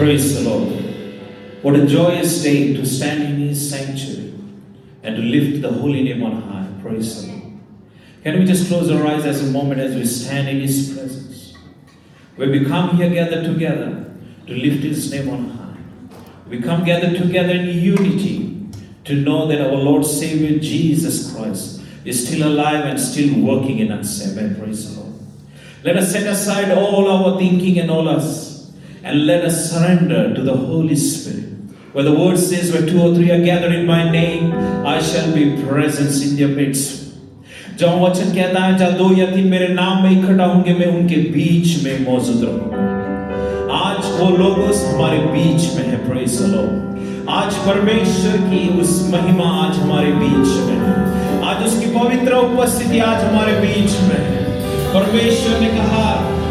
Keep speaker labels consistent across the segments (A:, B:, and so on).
A: Praise the Lord. What a joyous day to stand in His sanctuary and to lift the holy name on high. Praise the Lord. Can we just close our eyes as a moment as we stand in His presence? Where we come here gathered together to lift His name on high. We come gathered together in unity to know that our Lord Savior Jesus Christ is still alive and still working in us. Amen. Praise the Lord. Let us set aside all our thinking and all us, and let us surrender to the Holy Spirit. Where the word says, where two or three are gathered in my name, I shall be present in their midst. जब वचन कहता है जब दो या तीन मेरे नाम में इकट्ठा होंगे मैं उनके बीच में मौजूद रहूंगा। आज वो लोग हमारे बीच में है। Praise the Lord. आज परमेश्वर की उस महिमा आज हमारे बीच में है। आज उसकी पवित्र उपस्थिति आज हमारे बीच में है। परमेश्वर ने कहा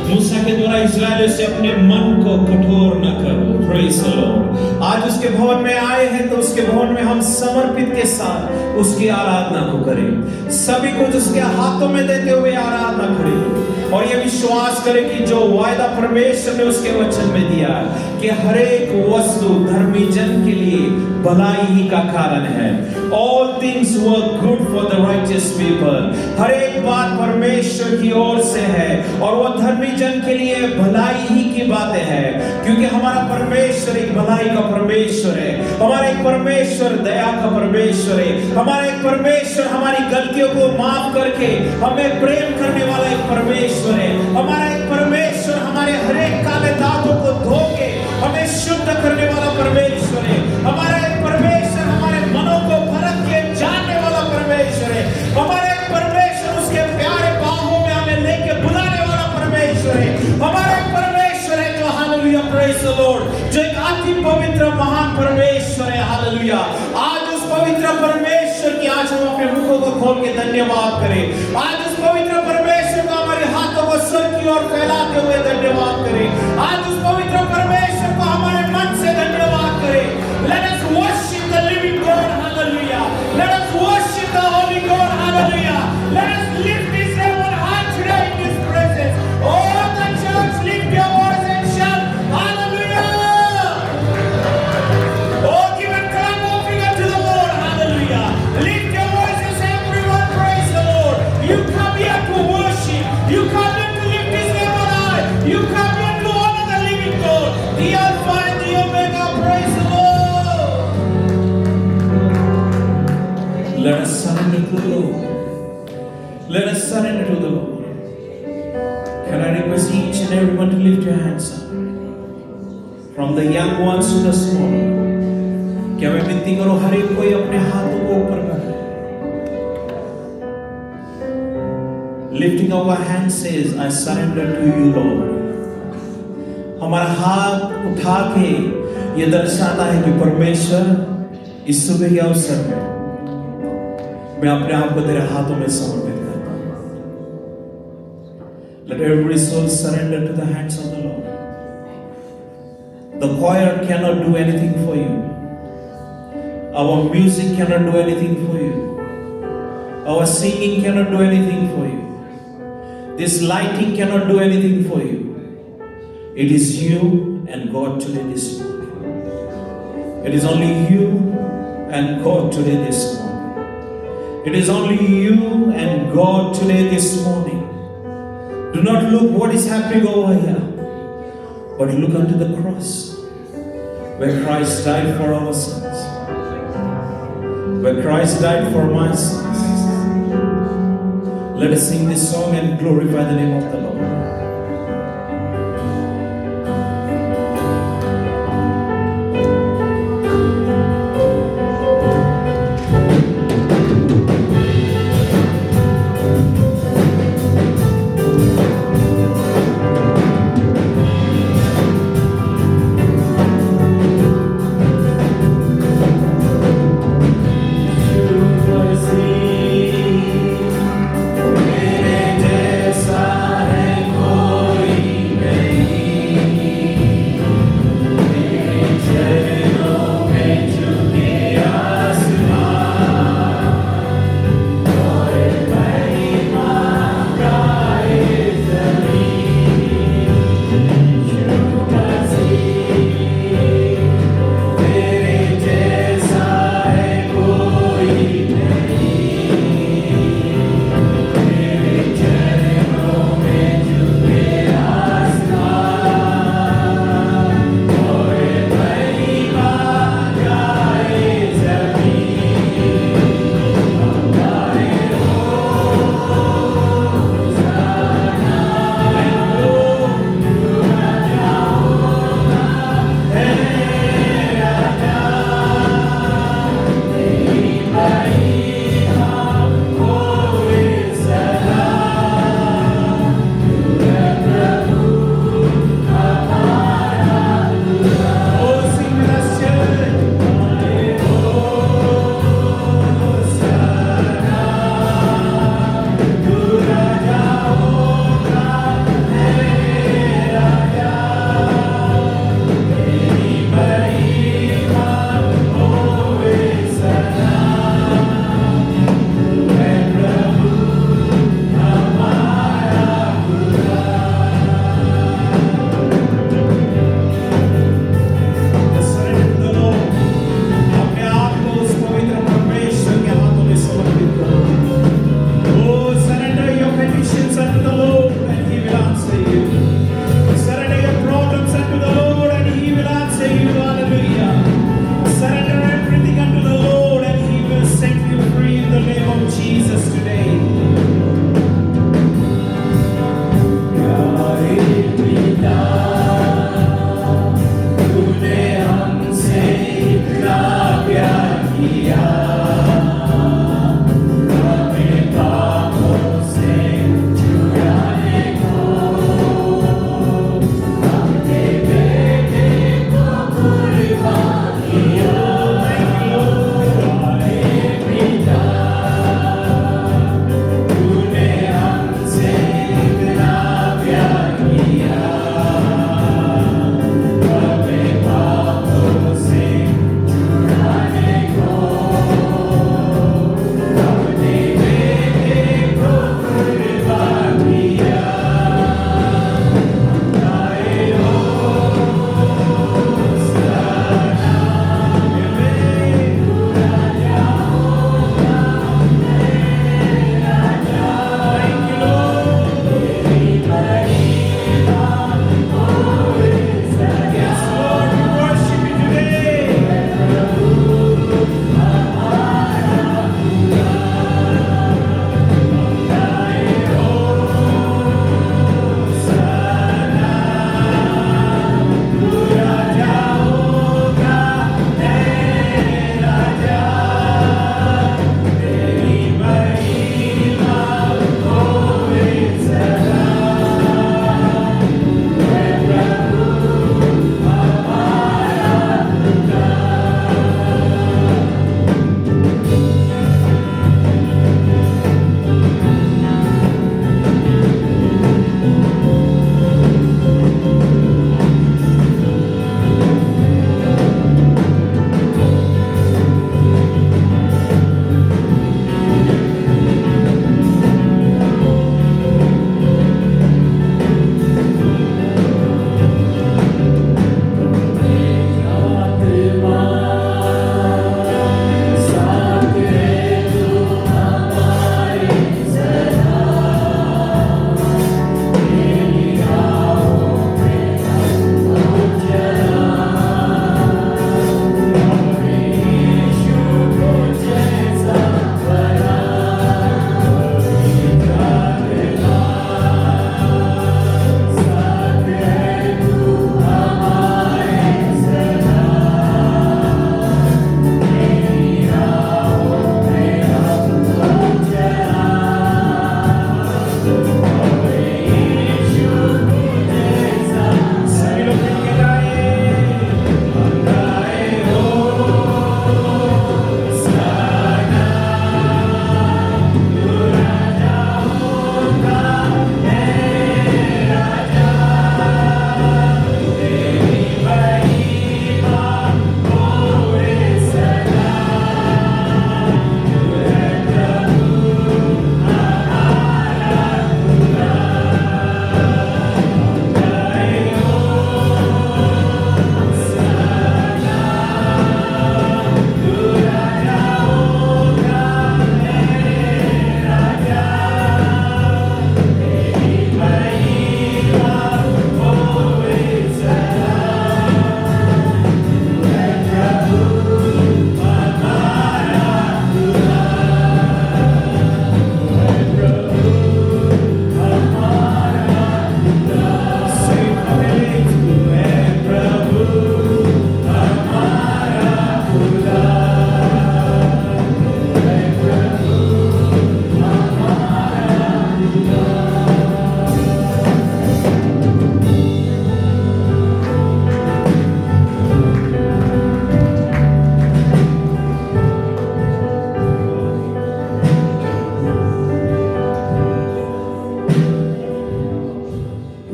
A: मूसा के द्वारा इस्राएलियों से अपने मन को कठोर न करो। Praise the Lord. आज उसके भवन में आए हैं तो उसके भवन में हम समर्पित के साथ उसकी आराधना को करें। सभी कुछ उसके हाथों में देते हुए आराधना करें और ये विश्वास करें कि जो वायदा परमेश्वर ने उसके वचन में दिया कि हर एक वस्तु धर्मी जन के लिए भलाई ही का कारण है। All things work good for the righteous people। हर एक बात परमेश्वर की ओर से है और वो धर्मी जन के लिए भलाई ही की बातें हैं, क्योंकि हमारा परमेश्वर एक भलाई का परमेश्वर है। हमारा एक परमेश्वर दया का परमेश्वर है। हमारा एक परमेश्वर हमारी गलतियों को माफ करके हमें प्रेम करने वाला एक परमेश्वर है। हमारा एक परमेश्वर हमारे हर एक काले दागों को धो के हमें शुद्ध करने वाला परमेश्वर है। हमारा एक परमेश्वर हमारे मनों को परख के जानने वाला परमेश्वर है। हमारा एक परमेश्वर उसके प्यारे बाहों में हमें लेके बुलाने वाला परमेश्वर है। हमारा एक परमेश्वर है जो हालेलुया प्रेज़ द लॉर्ड, जो एक अति पवित्र महान परमेश्वर है। हालेलुया। आज उस पवित्र परमेश्वर की आज हम अपने मुखों को खोल के धन्यवाद करें। आज उस पवित्र परमेश्वर को हमारे हाथों को सर की ओर फैलाते हुए धन्यवाद करें। आज उस पवित्र परमेश्वर को हमारे मन से धन्यवाद करें। Let us worship the living God. Hallelujah. Let us worship the Holy God. Hallelujah. Let us lift His name on high today in His presence. All the church, lift your voice and shout, Hallelujah. Oh, give a clap offering unto the Lord. Hallelujah. Lift your voices, everyone. Praise the Lord. You come here to worship. You come here to lift His name on high. You come here to honor the living God, the Alpha and the Omega. Praise the Lord. Let us surrender to the Lord. Let us surrender to the Lord. Can I request each and everyone to lift your hands up? From the young ones to the small. क्या मैं विनती करूं हर एक कोई अपने हाथों को ऊपर करे। Lifting our hands says, I surrender to you, Lord. हमारा हाथ उठा के ये दर्शाता है कि परमेश्वर इस सुबह के अवसर में मैं अपने आप को तेरे हाथों में समर्पित करता हूं। Let every soul surrender to the hands of the Lord. The choir cannot do anything for you. Our music cannot do anything for you. Our singing cannot do anything for you. This lighting cannot do anything for you. It is you and God today this morning. It is only you and God today this morning. It is only you and God today this morning. Do not look what is happening over here, but look unto the cross where Christ died for our sins. Where Christ died for my sins. Let us sing this song and glorify the name of the Lord.
B: मेरे जैसा है कोई
A: Hallelujah. Surrender everything unto the Lord and He will set you free in the name of Jesus today.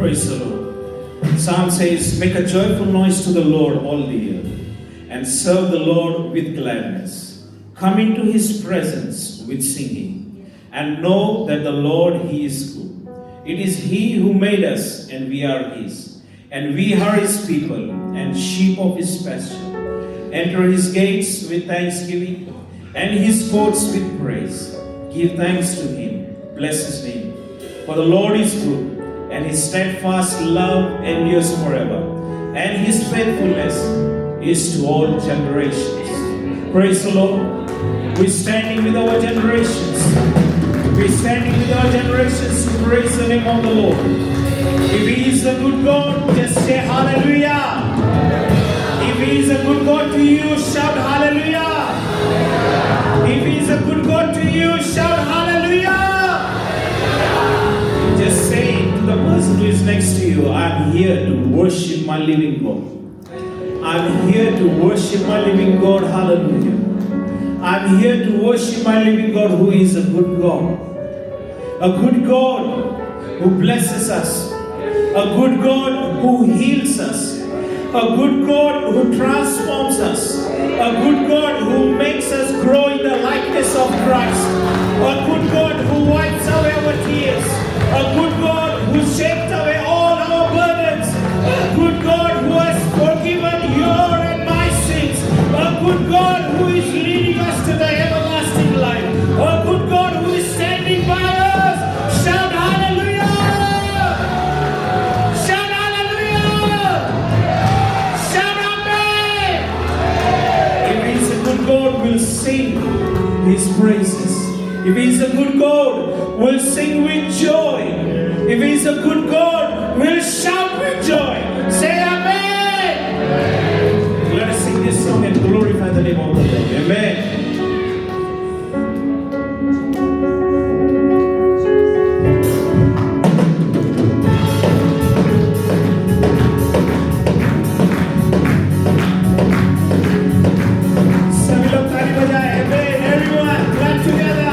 A: Praise the Lord. Psalm says, make a joyful noise to the Lord, all the earth, and serve the Lord with gladness. Come into His presence with singing, and know that the Lord, He is good. It is He who made us, and we are His. And we are His people, and sheep of His pasture. Enter His gates with thanksgiving, and His courts with praise. Give thanks to Him. Bless His name. For the Lord is good, and His steadfast love endures forever, and His faithfulness is to all generations. Praise the Lord. We're standing with our generations. We're standing with our generations to praise the name of the Lord. If He is a good God, just say hallelujah. If He is a good God to you, shout hallelujah. If He is a good God to you, shout hallelujah. Just say to the person who is next to you, I'm here to worship my living God. I'm here to worship my living God. Hallelujah. I'm here to worship my living God who is a good God. A good God who blesses us. A good God who heals us. A good God who transforms us. A good God who makes us grow in the likeness of Christ. A good God who wipes away our tears. A good God who shakes away all our burdens. A good God who has forgiven your and my sins. A good God who is leading us to the everlasting life. A good God who is standing by us. Shout hallelujah! Shout hallelujah! Shout amen! If He's a good God, we'll sing His praises. If He's a good God, we'll sing with joy. If He's a good God, we'll shout with joy. Say amen. Let us sing this song and glorify the name of the Lord. Amen. सभी लोग ताली बजाएं. Amen. Everyone, clap together.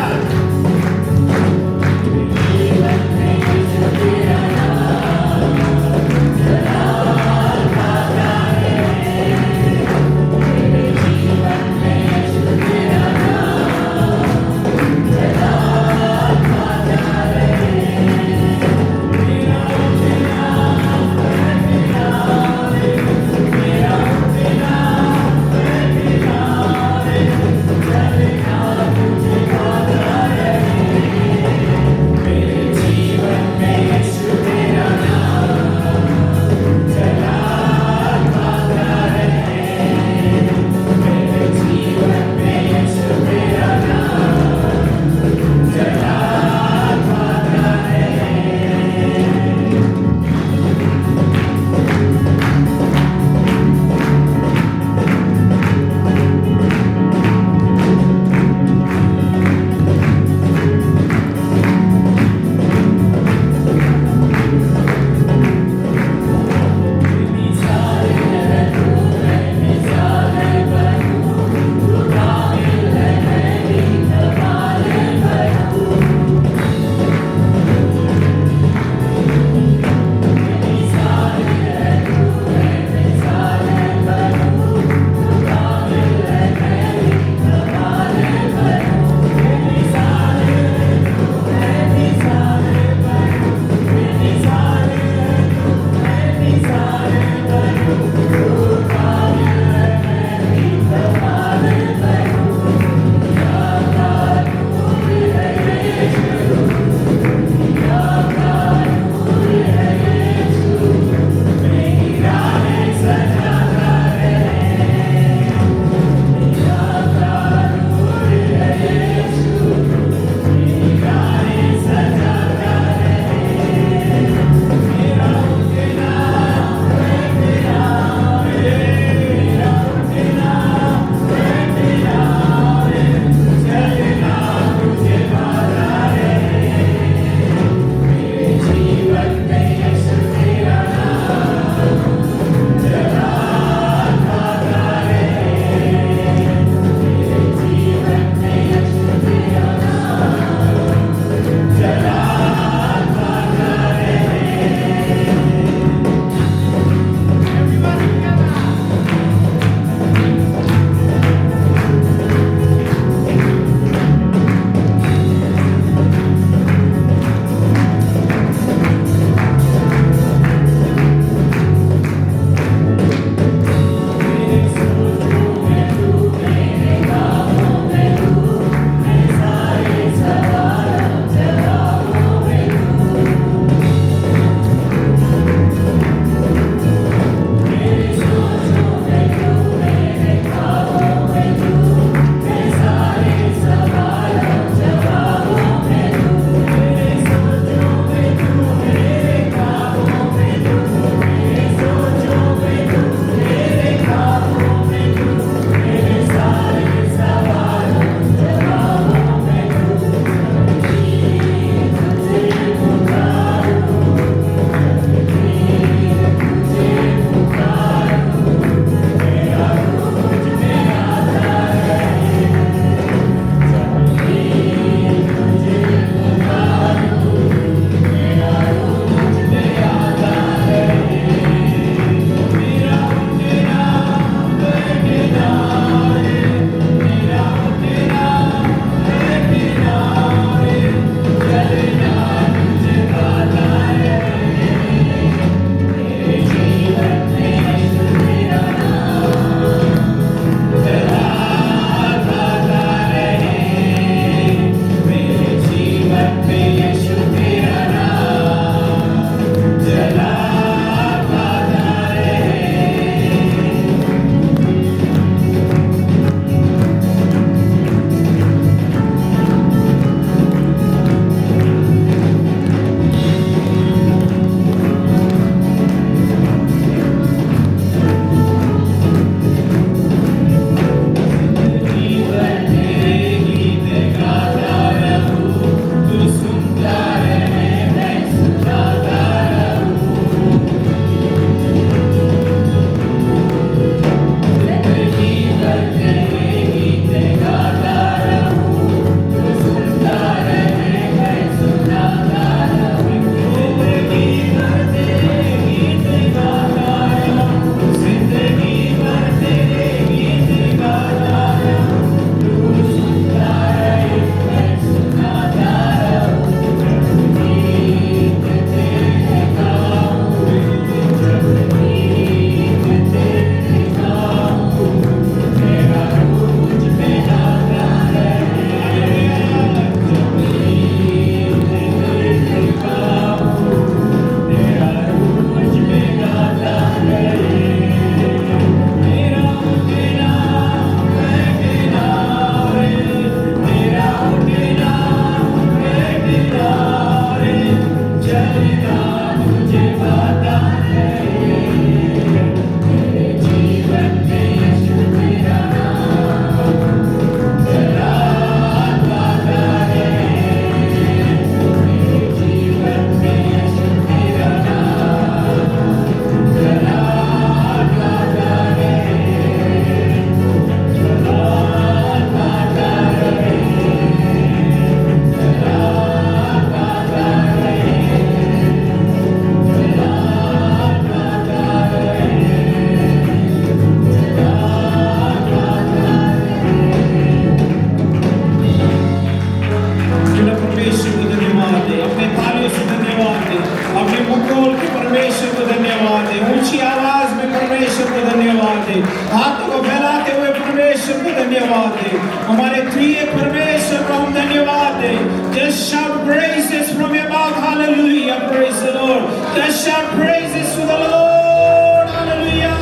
A: परमेश्वर को धन्यवाद दे, हमारे त्रिएक परमेश्वर को हम धन्यवाद दे। Just shout praises from your mouth, hallelujah, praise the Lord. Just shout praises to the Lord, hallelujah.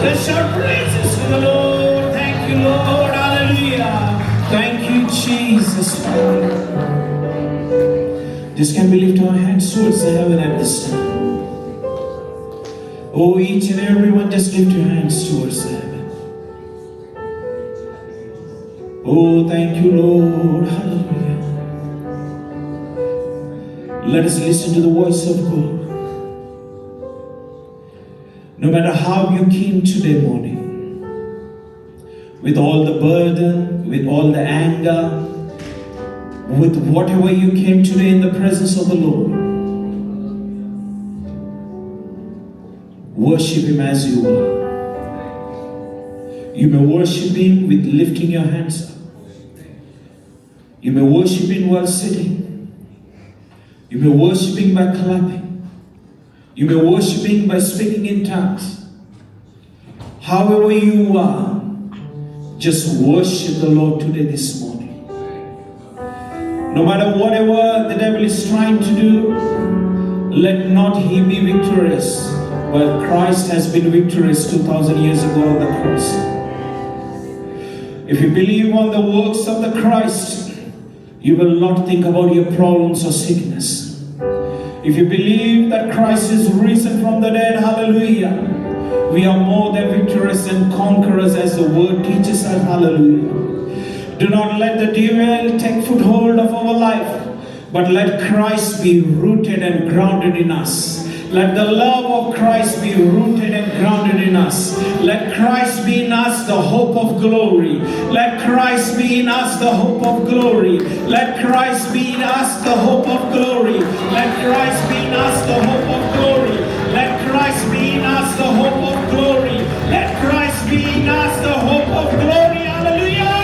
A: Just shout praises to the Lord. Thank you, Lord, hallelujah. Thank you, Jesus. Just can we lift our hands towards the heaven at this time? Oh, each and everyone, just lift your hands towards the heaven. Oh, thank you, Lord. Hallelujah. Let us listen to the voice of God. No matter how you came today morning, with all the burden, with all the anger, with whatever you came today in the presence of the Lord, worship Him as you are. You may worship Him with lifting your hands up. You may worship Him while sitting. You may worship Him by clapping. You may worship Him by speaking in tongues. However you are, just worship the Lord today, this morning. No matter whatever the devil is trying to do, let not he be victorious, but Christ has been victorious 2,000 years ago on the cross. If you believe on the works of the Christ, you will not think about your problems or sickness. If you believe that Christ is risen from the dead, hallelujah, we are more than victorious and conquerors as the word teaches us, hallelujah. Do not let the devil take foothold of our life, but let Christ be rooted and grounded in us. Let the love of Christ be rooted and grounded in us. Let Christ be in us the hope of glory. Let Christ be in us the hope of glory. Let Christ be in us the hope of glory. Let Christ be in us the hope of glory. Let Christ be in us the hope of glory. Let Christ be in us the hope of glory. Hallelujah.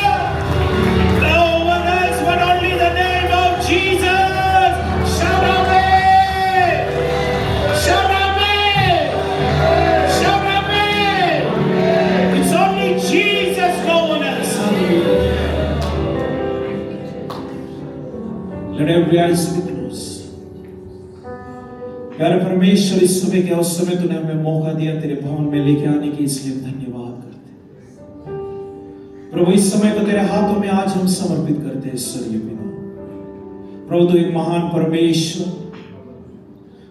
A: No one else but only the name of Jesus. Shout amen. Shout amen. Shout amen. It's only Jesus, no one else. Let every eyes be closed. प्यारे परमेश्वर, इस सुबह के अवसर में तूने हमें मौका दिया तेरे भवन में लेके आने की, इसलिए धन्यवाद करते हैं। प्रभु, इस समय को तेरे हाथों में आज हम समर्पित करते हैं ईश्वरीय पिता। प्रभु, तू एक महान परमेश्वर,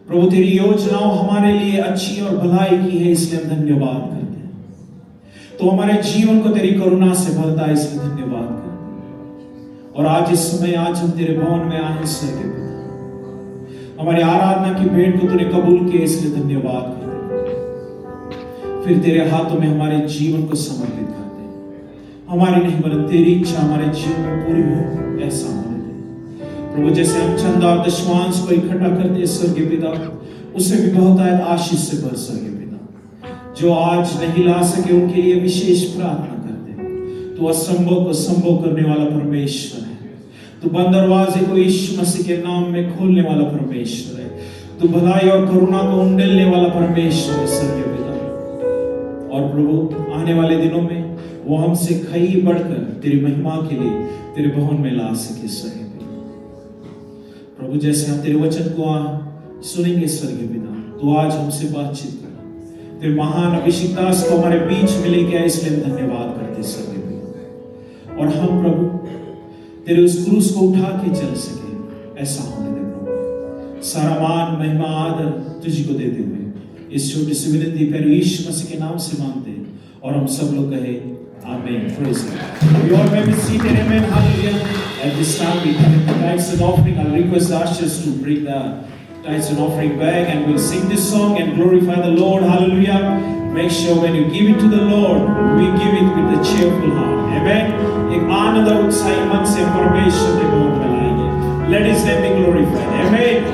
A: प्रभु तेरी योजनाओं हमारे लिए अच्छी और भलाई की है, इसलिए हम धन्यवाद करते हैं। तो हमारे जीवन को तेरी करुणा से भरता है, इसलिए धन्यवाद करते हैं। और आज इस समय आज हम तेरे भवन में आए ईश्वर के पिता, हमारी आराधना की भेंट को तूने कबूल किया, इसलिए धन्यवाद करते हैं। फिर तेरे हाथों में हमारे जीवन को समर्पित करते हैं। हमारी नहीं बल्कि तेरी इच्छा हमारे जीवन में पूरी हो, ऐसा होने दे। प्रभु, जैसे हम चंदा और दशमांश को इकट्ठा करते हैं स्वर्गीय पिता, उससे भी बहुत आशीष से भर स्वर्गीय पिता। जो आज नहीं ला सके उनके लिए विशेष प्रार्थना करते हैं। तू असंभव को संभव करने वाला परमेश्वर है। तू बंद दरवाजे को यीशु मसीह के नाम में खोलने वाला परमेश्वर है। तू भलाई और करुणा को उंडेलने वाला परमेश्वर है स्वर्गीय पिता। और प्रभु, आने वाले दिनों में वो हमसे कई बढ़कर तेरी महिमा के लिए तेरे भवन में ला सके स्वर्गीय पिता। प्रभु, जैसे हम तेरे वचन को सुनेंगे स्वर्गीय पिता, तो आज हमसे बातचीत कर। तेरे महान अभिषेक दास को हमारे बीच में लेके आए, इसलिए हम धन्यवाद करते स्वर्गीय पिता। और हम प्रभु तेरे उस क्रूस को उठा के चल सके, ऐसा होने दे प्रभु। सारा मान महिमा आदर तुझी को देते हुए इस छोटी सी विनती प्यारे यीशु मसीह के नाम से मांगते हैं, और हम सब लोग कहे आमीन। Praise God. You all may be seated, amen, hallelujah. At this time we come in the tithes and offering. I'll request the ushers to bring the tithes and offering bag, and we'll sing this song and glorify the Lord, hallelujah. Make sure when you give it to the Lord, we give it with a cheerful heart, amen. एक आनंद और उत्साही मन से परमेश्वर के भवन में लाएंगे। Let His name be glorified, amen.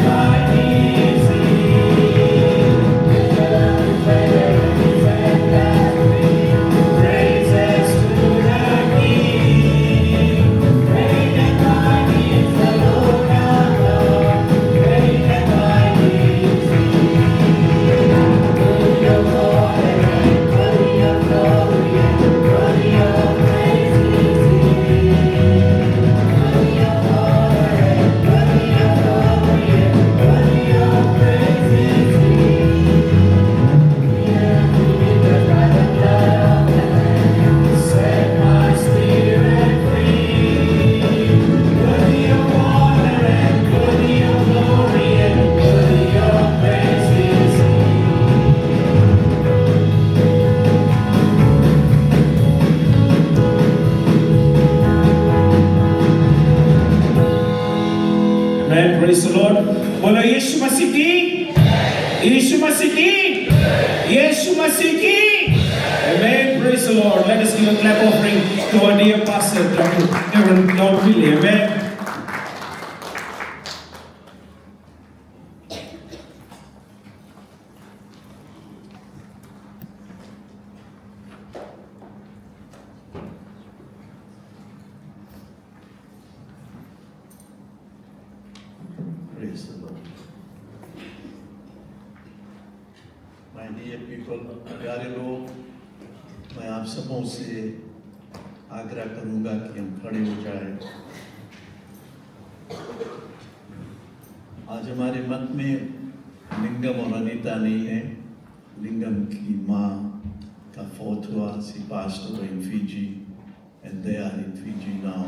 B: Bye.
A: Praise the Lord. बोलो यीशु मसीह की, यीशु मसीह की, यीशु मसीह की. Amen. Praise the Lord. Let us give a clap offering to our dear pastor, Dr. Reverend Lord Billy. Amen.
B: Praise the Lord. My dear people, प्यारे लोग, मैं आप सबों से आग्रह करूंगा कि हम खड़े हो जाएं. आज हमारे मत में लिंगम और अनीता नहीं है. लिंगम की माँ का फोर्थ हुआ. She passed away in Fiji and they are in Fiji now.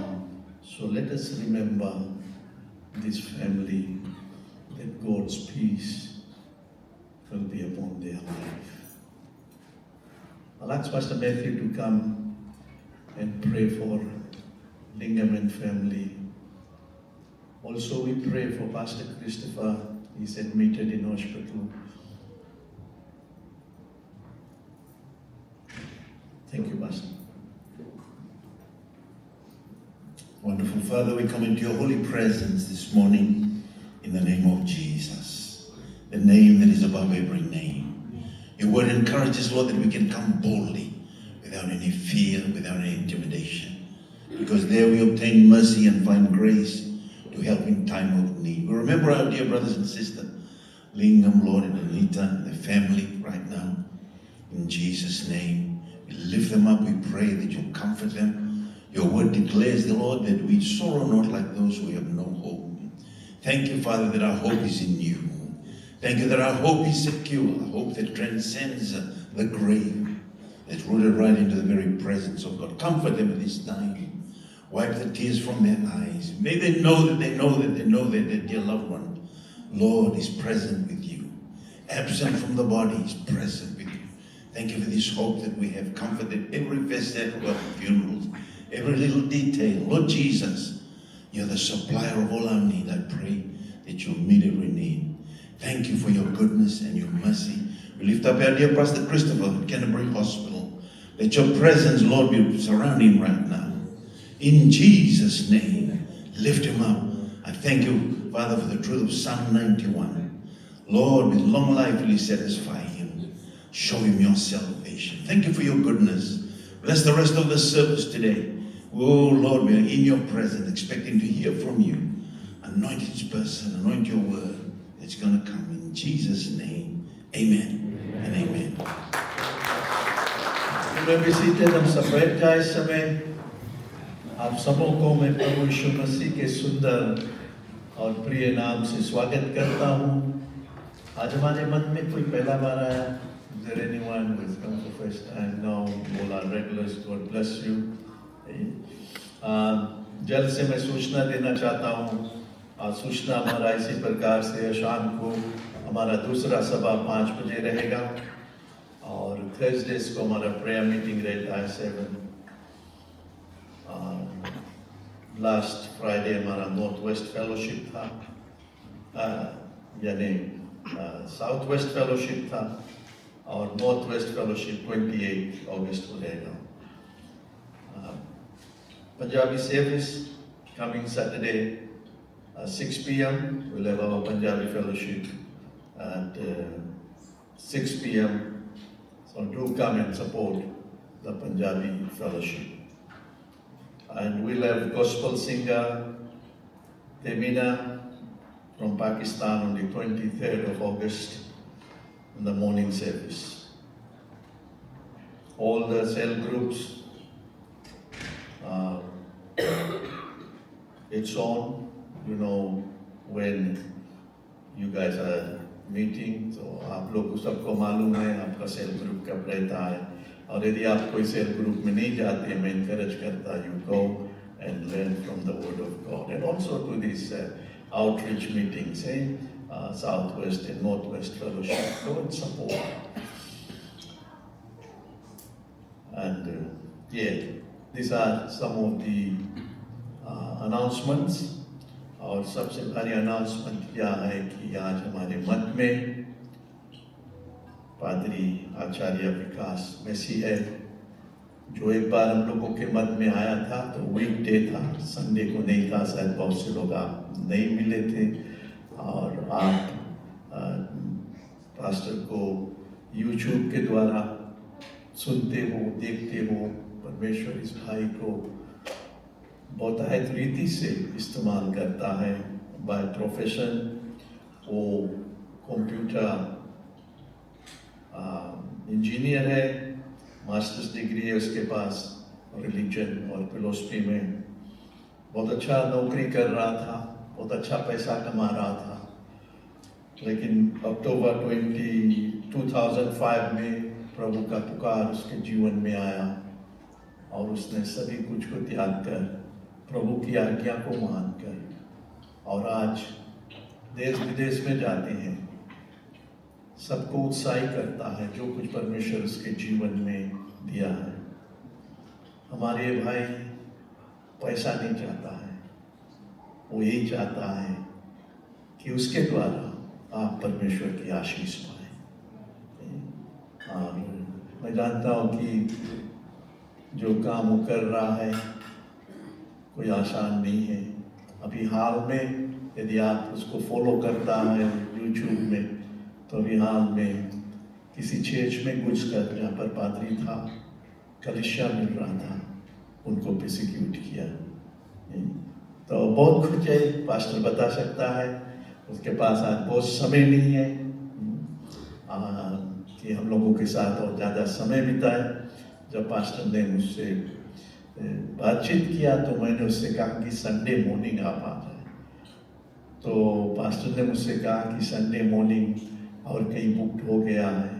B: So let us remember this family, that God's peace will be upon their life. I'll ask Pastor Matthew to come and pray for Lingam and family. Also, we pray for Pastor Christopher. He's admitted in hospital. Thank you, Pastor.
C: Wonderful Father, we come into your holy presence this morning in the name of Jesus, the name that is above every name. Your word encourages, Lord, that we can come boldly without any fear, without any intimidation, because there we obtain mercy and find grace to help in time of need. We remember our dear brothers and sisters, Lingam, Lord, and Anita, and the family right now. In Jesus' name, we lift them up. We pray that you comfort them. Your word declares, the Lord, that we sorrow not like those who have no hope. Thank you, Father, that our hope is in you. Thank you that our hope is secure, a hope that transcends the grave, that's rooted right into the very presence of God. Comfort them at this time. Wipe the tears from their eyes. May they know that they know that they know that their dear loved one, Lord, is present with you. Absent from the body, is present with you. Thank you for this hope that we have. Comforted every facet of our funerals, every little detail. Lord Jesus, you're the supplier of all our need. I pray that you'll meet every need. Thank you for your goodness and your mercy. We lift up our dear Pastor Christopher at Canterbury Hospital. Let your presence, Lord, be surrounding him right now. In Jesus' name, lift him up. I thank you, Father, for the truth of Psalm 91. Lord, with long life will you satisfy him. Show him your salvation. Thank you for your goodness. Bless the rest of the service today. Oh, Lord, we are in your presence, expecting to hear from you. Anoint his person, anoint your word. It's going to come in Jesus' name. Amen and amen.
B: You may be seated. हम सब बैठ जाए इस समय. आप सबों को मैं प्रभु यीशु मसीह के सुंदर और प्रिय नाम से स्वागत करता हूँ. आज हमारे मन में कोई पहला बार आया? Is there anyone who has come for first time? No, all our regulars. God bless you. जल्द से मैं सूचना देना चाहता हूँ. सूचना हमारा इसी प्रकार से शाम को हमारा दूसरा सभा 5 बजे रहेगा और थर्सडेज को हमारा प्रेयर मीटिंग रहता है 7. लास्ट फ्राइडे हमारा नॉर्थ वेस्ट फेलोशिप था, यानी साउथ वेस्ट फेलोशिप था और नॉर्थ वेस्ट फेलोशिप 28 अगस्त को रहेगा. Punjabi service coming Saturday 6 p.m. We'll have our Punjabi fellowship at 6 p.m. So do come and support the Punjabi fellowship. And we'll have gospel singer Temina from Pakistan on the 23rd of August in the morning service. All the cell groups, it's on. You know when you guys are meeting, so आप लोग को सबको मालूम है आपका cell group कब रहता है. और यदि आप कोई सेल ग्रुप में नहीं जाते, मैं encourage करता you go and learn from the Word of God, and also to these outreach meetings, Southwest and Northwest Fellowship. Go and support. And these are some of the announcements. और सबसे पहले announcement किया है कि आज हमारे मठ में पादरी आचार्य विकास मैसी है, जो एक बार हम लोगों के मत में आया था तो वीकडे था, संडे को नहीं था, शायद बहुत से लोग आप नहीं मिले थे और आप पास्टर को यूट्यूब के द्वारा सुनते हो, देखते हो। परमेश्वर इस भाई को बहुतायत रीति से इस्तेमाल करता है। बाय प्रोफेशन वो कंप्यूटर इंजीनियर है, मास्टर्स डिग्री है उसके पास रिलीजन और फिलोसफी में। बहुत अच्छा नौकरी कर रहा था, बहुत अच्छा पैसा कमा रहा था, लेकिन अक्टूबर 2005 में प्रभु का पुकार उसके जीवन में आया और उसने सभी कुछ को त्याग कर प्रभु की आज्ञा को मानकर और आज देश विदेश में जाते हैं, सबको उत्साहित करता है जो कुछ परमेश्वर उसके जीवन में दिया है। हमारे भाई पैसा नहीं चाहता है, वो यही चाहता है कि उसके द्वारा आप परमेश्वर की आशीष पाए। और मैं जानता हूँ कि जो काम वो कर रहा है कोई आसान नहीं है। अभी हाल में यदि आप उसको फॉलो करता है यूट्यूब में, तो अभी हाल में किसी चर्च में घुसकर जहाँ पर पादरी था, कलिसिया मिल रहा था, उनको प्रोसिक्यूट किया। तो बहुत कुछ है, पास्टर बता सकता है, उसके पास आज बहुत समय नहीं है कि हम लोगों के साथ और ज़्यादा समय बिताए। जब पास्टर ने मुझसे बातचीत किया तो मैंने उससे कहा कि संडे मॉर्निंग आप आ जाए। तो पास्टर ने मुझसे कहा कि संडे मॉर्निंग और कहीं बुक हो गया है,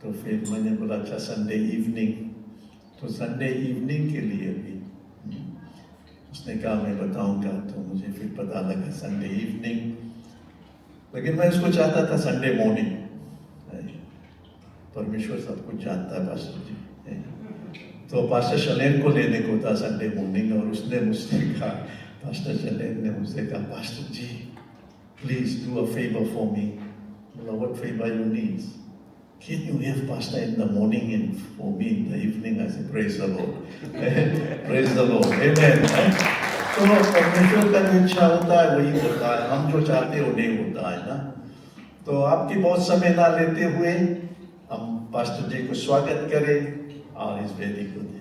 B: तो फिर मैंने बोला अच्छा संडे इवनिंग। तो संडे इवनिंग के लिए भी उसने कहा मैं बताऊंगा, तो मुझे फिर पता लगा संडे इवनिंग, लेकिन मैं उसको चाहता था संडे मॉर्निंग। परमेश्वर सब कुछ जानता है पास्टर जी। तो पास्टर शलेन को लेने को था संडे मॉर्निंग, और उसने मुझसे कहा, पास्टर शलेन ने मुझसे कहा, pastor ji please do a favour for me. What favor you need? Can you have pastor in the morning and for me in the evening? I said, praise the Lord. Praise the Lord. Amen. तो परमेश्वर का जो इच्छा होता है वही होता है, हम जो चाहते हो नहीं होता है ना। तो आपकी बहुत समय ना लेते हुए हम पास्टर जी को स्वागत करें और इस वेदी को दे दें।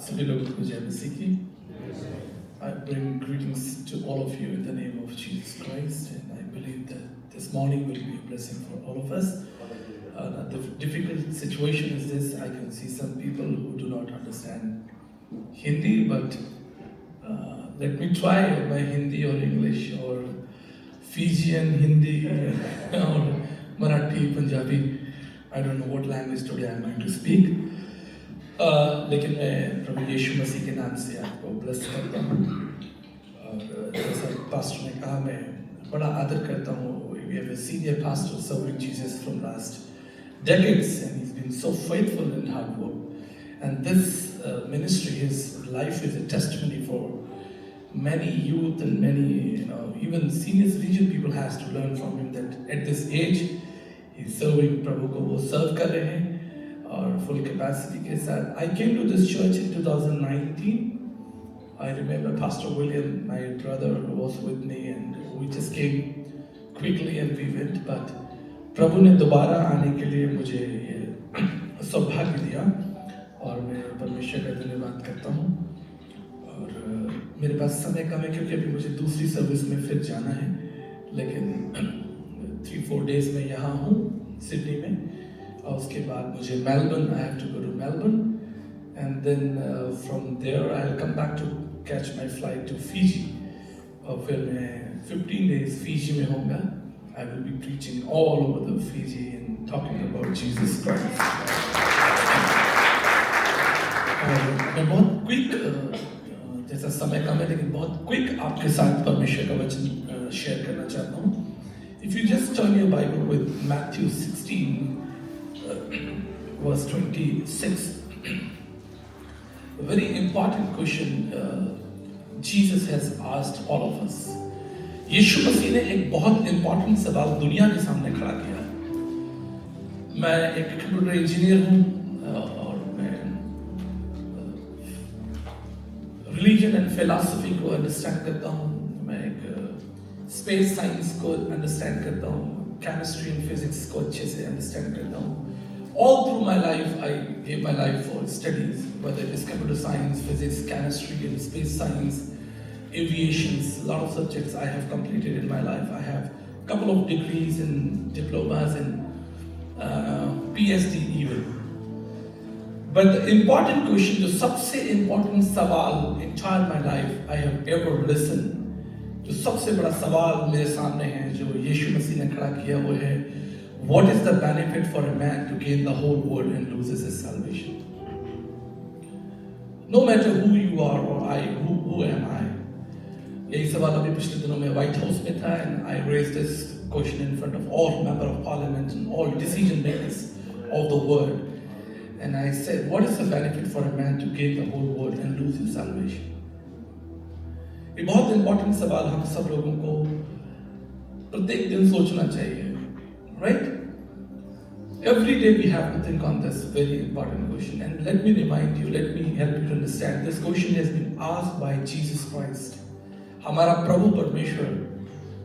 D: सभी लोगों को जय मसीह की। I bring greetings to all of you in the name of Jesus Christ, and I believe that this morning will be a blessing for all of us. The difficult situation is this: I can see some people who do not understand Hindi, but let me try my Hindi or English or Fijian Hindi or Marathi, Punjabi. I don't know what language today I'm going to speak. लेकिन मैं प्रभु यीशु मसीह के नाम से आपको bless करता हूँ। और जैसा पास्टर ने कहा, मैं बड़ा आदर करता हूँ। We have a senior pastor serving Jesus from last decades, and he's been so faithful in hard work. And this ministry, his life is a testimony for many youth and many, even senior citizen people has to learn from him that at this age he's serving प्रभु को, वो सर्व कर रहे हैं और full capacity के साथ। I came to this church in 2019. I remember Pastor William, my brother, was with me, and we just came quickly and we went. But प्रभु ने दोबारा आने के लिए मुझे ये सौभाग्य दिया और मैं परमेश्वर का धन्यवाद करता हूँ। और मेरे पास समय कम है क्योंकि अभी मुझे दूसरी सर्विस में फिर जाना है, लेकिन 3-4 days में यहाँ हूँ सिडनी में, और उसके बाद मुझे Melbourne, I have to go to Melbourne, and then from there I'll come back to catch my flight to Fiji, और फिर मैं 15 days Fiji में होऊंगा। I will be preaching all over the Fiji and talking about Jesus Christ. मैं बहुत quick, जैसा समय कम है लेकिन बहुत क्विक आपके साथ परमेश्वर का वचन शेयर करना चाहता हूँ. If you just turn your Bible with Matthew 16, verse 26, a very important question Jesus has asked all of us. यीशु मसीह ने एक बहुत इंपॉर्टेंट सवाल दुनिया के सामने खड़ा किया. मैं एक कंप्यूटर इंजीनियर हूँ और मैं रिलीजन एंड फिलॉसफी को अंडरस्टैंड करता हूँ. मैं एक स्पेस साइंस को अंडरस्टैंड करता हूँ, केमिस्ट्री एंड फिजिक्स को अच्छे से अंडरस्टैंड करता हूँ. All through my life, I gave my life for studies, whether it is computer science, physics, chemistry, and space science, aviations, a lot of subjects I have completed in my life. I have a couple of degrees and diplomas and PhD even. But the important question, the सबसे important सवाल entire my life I have ever listened, जो सबसे बड़ा सवाल मेरे सामने है जो यीशु मसीह ने खड़ा किया वो है, what is the benefit for a man to gain the whole world and loses his salvation? No matter who you are or I, who am I? यही सवाल अभी पिछले दिनों में व्हाइट हाउस में था and I raised this question in front of all member of parliament and all decision makers of the world. And I said, what is the benefit for a man to gain the whole world and lose his salvation? ये बहुत important सवाल हम सब लोगों को प्रत्येक दिन सोचना चाहिए, right? Every day we have to think on this very important question. And let me remind you, let me help you to understand. This question has been asked by Jesus Christ. हमारा प्रभु परमेश्वर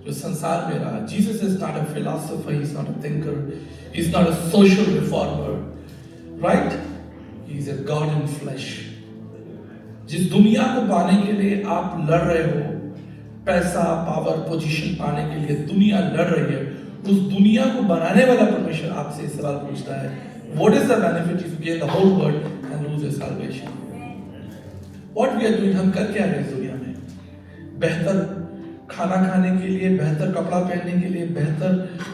D: जो संसार में रहा. Jesus is not a philosopher, he's not a thinker, he's not a social reformer, right? He's a God in flesh. जिस दुनिया को पाने के लिए आप लड़ रहे हो, पैसा, पावर, पोजीशन पाने के लिए दुनिया लड़ रही है, उस दुनिया को बनाने वाला परमेश्वर आपसे इस सवाल पूछता है, what is the benefit if you gain the whole world and lose your salvation? What we are doing, हम कर क्या रहे हैं इस दुनिया में? बेहतर खाना खाने के लिए, बेहतर कपड़ा पहनने के लिए, बेहतर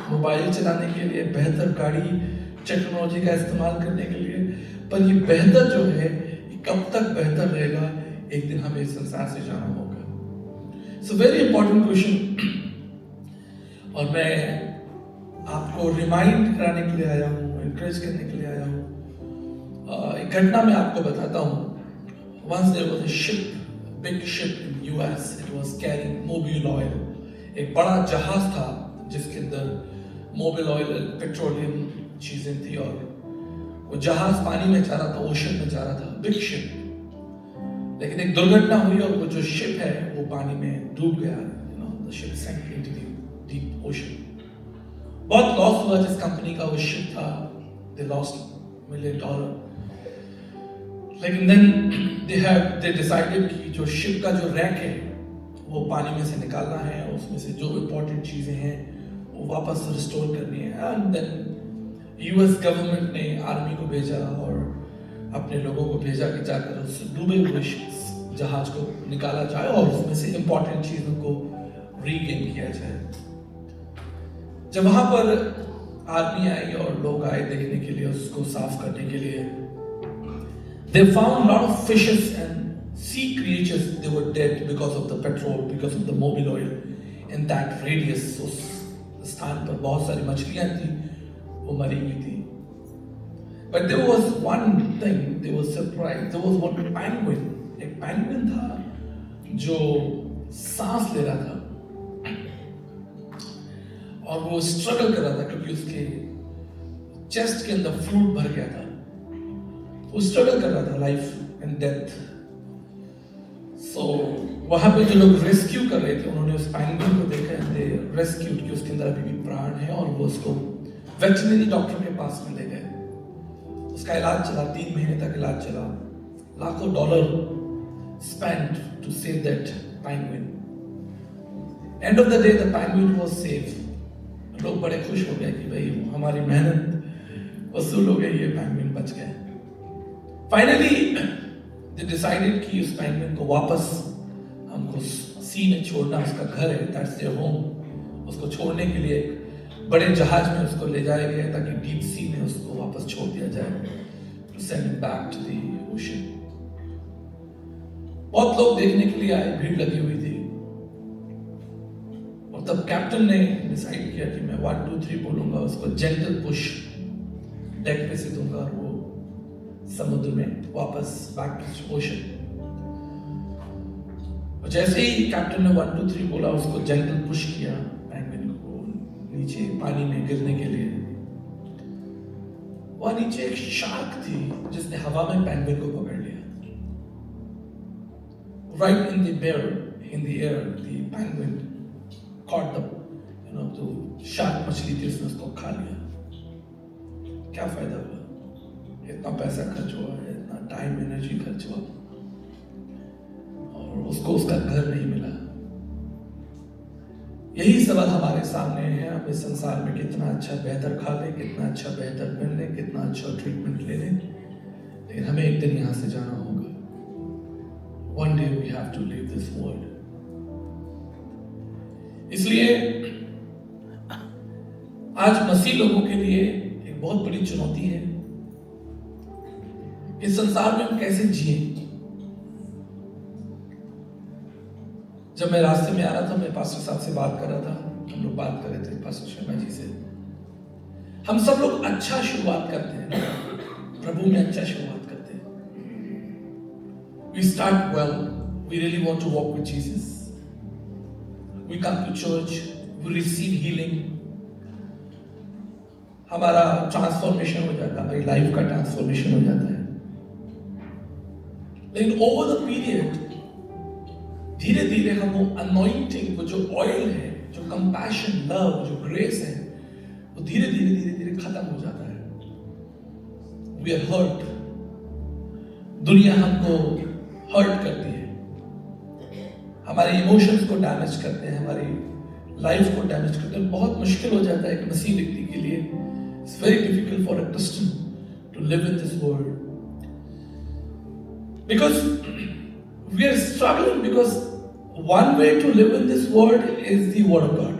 D: मोबाइल चलाने के लिए, बेहतर गाड़ी टेक्नोलॉजी का इस्तेमाल करने के लिए, पर ये बेहतर जो है ये कब तक बेहतर रहेगा? एक दिन हमें इस संसार से जाना होगा. So very important question. और मैं आपको रिमाइंड कराने के लिए आया हूँ, एनकरेज करने के लिए आया हूँ. एक घटना मैं आपको बताता हूँ. Once there was a ship, big ship in US. It was carrying mobil oil. एक बड़ा जहाज था जिसके अंदर मोबिल ऑयल, पेट्रोलियम चीजें थी और वो जहाज पानी में जा रहा था, ओशन में जा रहा था, बिग शिप. लेकिन एक दुर्घटना हुई और वो जो शिप है वो पानी में डूब गया. The ship sank into the deep ocean. बहुत लॉस हुआ जिस कंपनी का वो शिप था. They lost $1 million. लेकिन then they decided कि जो शिप का जो रैक है वो पानी में से निकालना है और उसमें से जो इम्पोर्टेंट चीजें हैं वो वापस रिस्टोर करनी है. एंड देन यूएस गवर्नमेंट ने आर्मी को भेजा और अपने लोगों को भेजा कि जाकर उस डूबे हुए जहाज को निकाला जाए और उसमें से इम्पोर्टेंट चीजों को रीगेन किया जाए. जब वहां पर आर्मी आई और लोग आए देखने के लिए, उसको साफ करने के लिए, they found a lot of fishes and sea creatures. They were dead because of the petrol, because of the mobil oil in that radius. उस स्थान पर बहुत सारी मछलियां थी, वो मरी हुई थी. But there was one thing, they were surprised. There was one penguin. एक penguin था जो सांस ले रहा था और वो स्ट्रगल कर रहा था क्योंकि उसके चेस्ट के अंदर फ्लूइड भर गया था. वो स्ट्रगल कर रहा था लाइफ एंड डेथ. सो वहां पे जो लोग रेस्क्यू कर रहे थे उन्होंने उस पेंगुइन को देखा एंड दे रेस्क्यूड कि उसके अंदर अभी भी प्राण है और वो उसको वेटरनरी डॉक्टर के पास में ले गए. उसका इलाज चला, 3 महीने तक इलाज चला. लाखों dollar spent to save that penguin. End of the day the penguin was save. लोग बड़े खुश हो गए कि भाई हमारी मेहनत वसूल हो गई, ये पेंगुइन बच गए. फाइनली दे डिसाइडेड कि उस पेंगुइन को वापस हमको सी में छोड़ना, उसका घर है, दैट्स देयर होम. उसको छोड़ने के लिए एक बड़े जहाज में उसको ले जाया गया ताकि डीप सी में उसको वापस छोड़ दिया जाए, to send him back to the ocean. बहुत लोग देखने के लिए आए, भीड़ लगी हुई थी और तब कैप्टन ने डिसाइड किया कि मैं 1 2 3 बोलूंगा, उसको जेंटल पुश डेक पे से दूंगा और वो समुद्र में वापस बैक टू ओशन। जैसे ही कैप्टन ने 1 2 3 बोला, उसको जेंटल पुश किया पेंगुइन को नीचे पानी में गिरने के लिए। वहां नीचे एक शार्क थी जिसने हवा में पेंगुइन को पकड़ लिया। Right in the air, the penguin caught the shark मछली थी, उसने उसको खा लिया। क्या फायदा हुआ? इतना पैसा खर्च हुआ, इतना टाइम एनर्जी खर्च हुआ और उसको उसका घर नहीं मिला। यही सवाल हमारे सामने है। हम इस संसार में कितना अच्छा बेहतर खा लें, कितना अच्छा बेहतर पहन लें, कितना अच्छा ट्रीटमेंट ले लें, लेकिन हमें एक दिन यहां से जाना होगा। One day we have to leave this world. इसलिए आज मसीह लोगों के लिए एक बहुत बड़ी चुनौती है, इस संसार में हम कैसे जिए। जब मैं रास्ते में आ रहा था, मैं पास्टर साहब से बात कर रहा था, हम लोग बात कर रहे थे पास्टर शर्मा जी से। हम सब लोग अच्छा शुरुआत करते हैं, प्रभु में अच्छा शुरुआत करते हैं। We start well. We really want to walk with Jesus. We come to church. We receive healing. हमारा ट्रांसफॉर्मेशन हो जाता है, हमारी लाइफ का ट्रांसफॉर्मेशन हो जाता है। लेकिन ओवर द पीरियड धीरे धीरे हम वो अनॉइंटिंग, वो जो ऑयल है, जो कंपैशन, लव, जो ग्रेस है, वो धीरे धीरे धीरे धीरे खत्म हो जाता है। We are hurt. दुनिया हमको हर्ट करती है, हमारे इमोशंस को डैमेज करते हैं, हमारी लाइफ को डैमेज करते हैं। बहुत मुश्किल हो जाता है कि मसीह व्यक्ति के लिए, it's very difficult for a Christian to live in this world because we are struggling, because one way to live in this world is the word of God,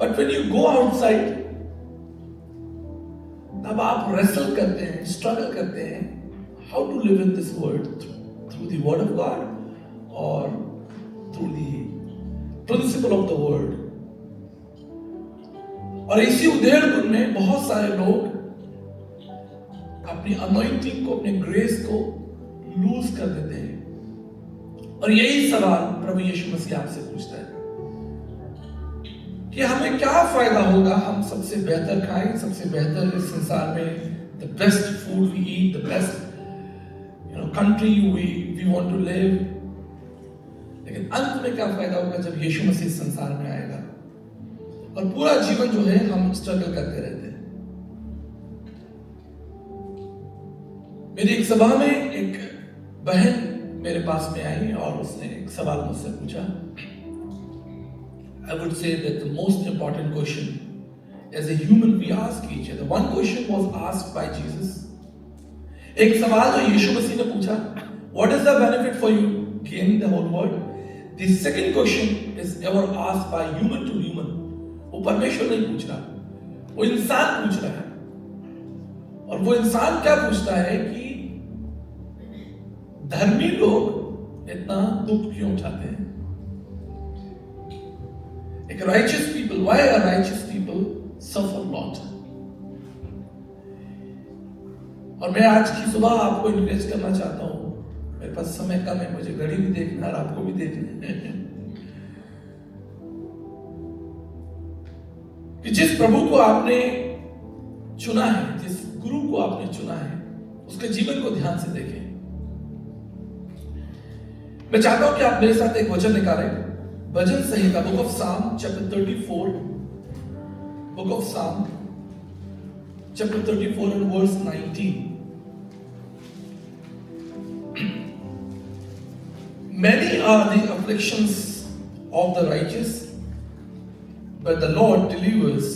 D: but when you go outside, तब आप wrestle करते हैं, struggle करते हैं how to live in this world through the word of God or through the principle of the world. और इसी उधेड़बुन में बहुत सारे लोग अपनी anointing को, अपने grace को लूज कर देते हैं। और यही सवाल प्रभु यीशु मसीह आपसे पूछता है कि हमें क्या फायदा होगा हम सबसे बेहतर खाएं, सबसे बेहतर इस संसार में, the best food we eat, the best country we want to live, लेकिन अंत में क्या फायदा होगा जब यीशु मसीह संसार में आएगा और पूरा जीवन जो है हम स्ट्रगल करते रहते हैं। मेरी एक सभा में एक बहन मेरे पास में आई और उसने एक सवाल मुझसे पूछा। I would say that the most important question as a human we ask each other. One question was asked by Jesus. एक सवाल जो यीशु मसीह ने पूछा, what is the benefit for you gaining the whole world? The second question is ever asked by human to human. वो परमेश्वर नहीं पूछ रहा, वो इंसान पूछ रहा है। और वो इंसान क्या पूछता है कि धर्मी लोग इतना दुख क्यों उठाते हैं? एक righteous people, why are righteous people suffer a lot? और मैं आज की सुबह आपको इन्वेस्ट करना चाहता हूं, मेरे पास समय कम है, मुझे घड़ी भी देखना है और आपको भी देखना है कि जिस प्रभु को आपने चुना है, जिस गुरु को आपने चुना है, उसके जीवन को ध्यान से देखें। मैं चाहता हूं कि आप मेरे साथ एक वचन निकालें, भजन संहिता, बुक ऑफ साम चैप्टर 34, बुक ऑफ साम chapter 34 and verse 19. Many are the afflictions of the righteous, but the Lord delivers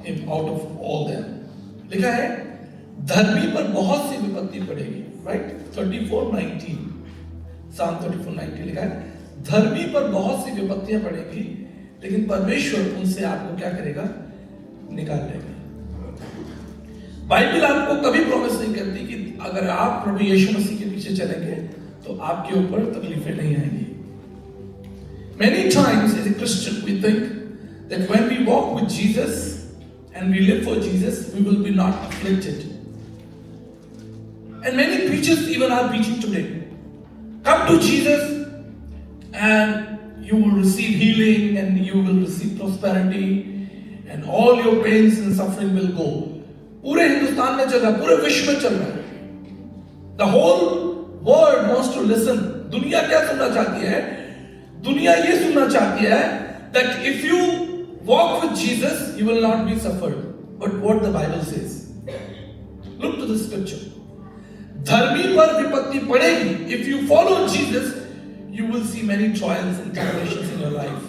D: him out of all them. लिखा है धर्मी पर बहुत सी विपत्ति पड़ेगी, right? 34:19, साम 34:19 लिखा है धर्मी पर बहुत सी विपत्तियां पड़ेगी, लेकिन परमेश्वर उनसे आपको क्या करेगा? निकाल लेगा। बाइबल आपको कभी प्रॉमिस नहीं करती कि अगर आप प्रभु यीशु मसीह के पीछे चलेंगे तो आपके ऊपर तकलीफें नहीं आएंगी। Many times as a Christian, we think that when we walk with Jesus and we live for Jesus, we will be not afflicted. And many preachers even are preaching today. Come to Jesus and you will receive healing and you will receive prosperity and all your pains and suffering will go. पूरे हिंदुस्तान में चल रहा है, पूरे विश्व में चल रहा है. The whole world wants to listen. दुनिया क्या सुनना चाहती है? दुनिया ये सुनना चाहती है that if you walk with Jesus, you will not be suffered. But what the Bible says? Look to the scripture. धर्मी पर विपत्ति पड़ेगी. If you follow Jesus, you will see many trials and tribulations in your life.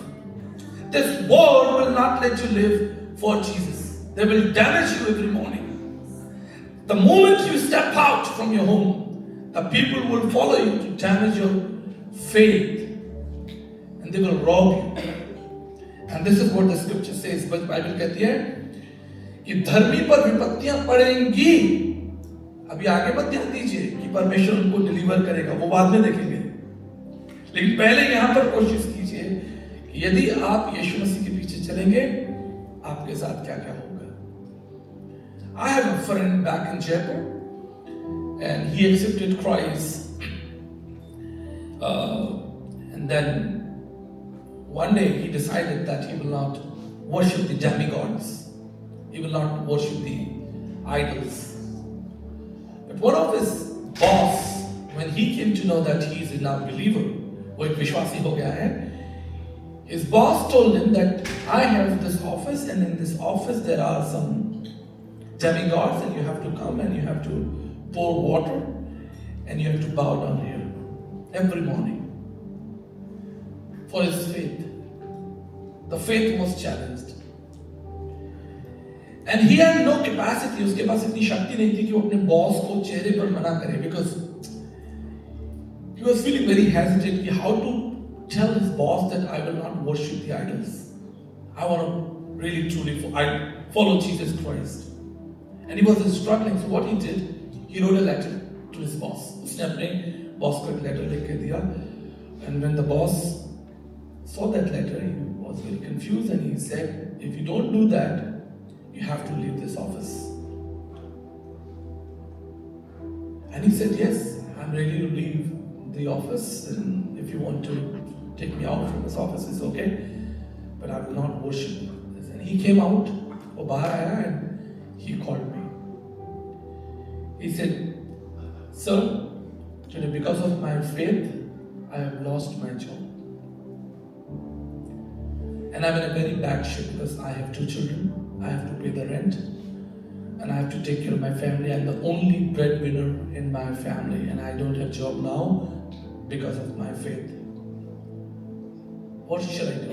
D: This world will not let you live for Jesus. They will damage you every morning. The moment you step out from your home, the people will follow you to damage your faith. And they will rob you. And this is what the scripture says. But Bible कहती है कि धर्मी पर विपत्तियां पड़ेंगी. अभी आगे मत ध्यान दीजिए कि परमेश्वर उनको डिलीवर करेगा, वो बाद में देखेंगे. लेकिन पहले यहां पर कोशिश कीजिए कि यदि आप यीशु मसीह के पीछे चलेंगे, आपके साथ क्या क्या होगा. I have a friend back in Jaipur, and he accepted Christ. And then one day he decided that he will not worship the demigods. He will not worship the idols. But one of his boss, when he came to know that he is a now believer, वो एक विश्वासी हो गया है, his boss told him that I have this office and in this office there are some demigods and you have to come and you have to pour water and you have to bow down here every morning for his faith. The faith was challenged. And he had no capacity, उसके पास इतनी शक्ति नहीं थी कि वो अपने boss को चेहरे पर मना करे, because he was feeling very hesitant कि how to tell his boss that I will not worship the idols. I want to really truly follow Jesus Christ. And he was struggling. So what he did, he wrote a letter to his boss. उसने अपने boss को एक letter लिख के दिया. And when the boss saw that letter, he was very confused and he said, if you don't do that, you have to leave this office. And he said, yes, I'm ready to leave the office, and if you want to take me out from this office, it's okay, but I will not worship this. And he came out, वो बाहर आया, and he called me. He said, sir, today because of my faith, I have lost my job. And I'm in a very bad shape because I have 2 children. I have to pay the rent and I have to take care of my family. I'm the only breadwinner in my family and I don't have job now because of my faith. What should I do?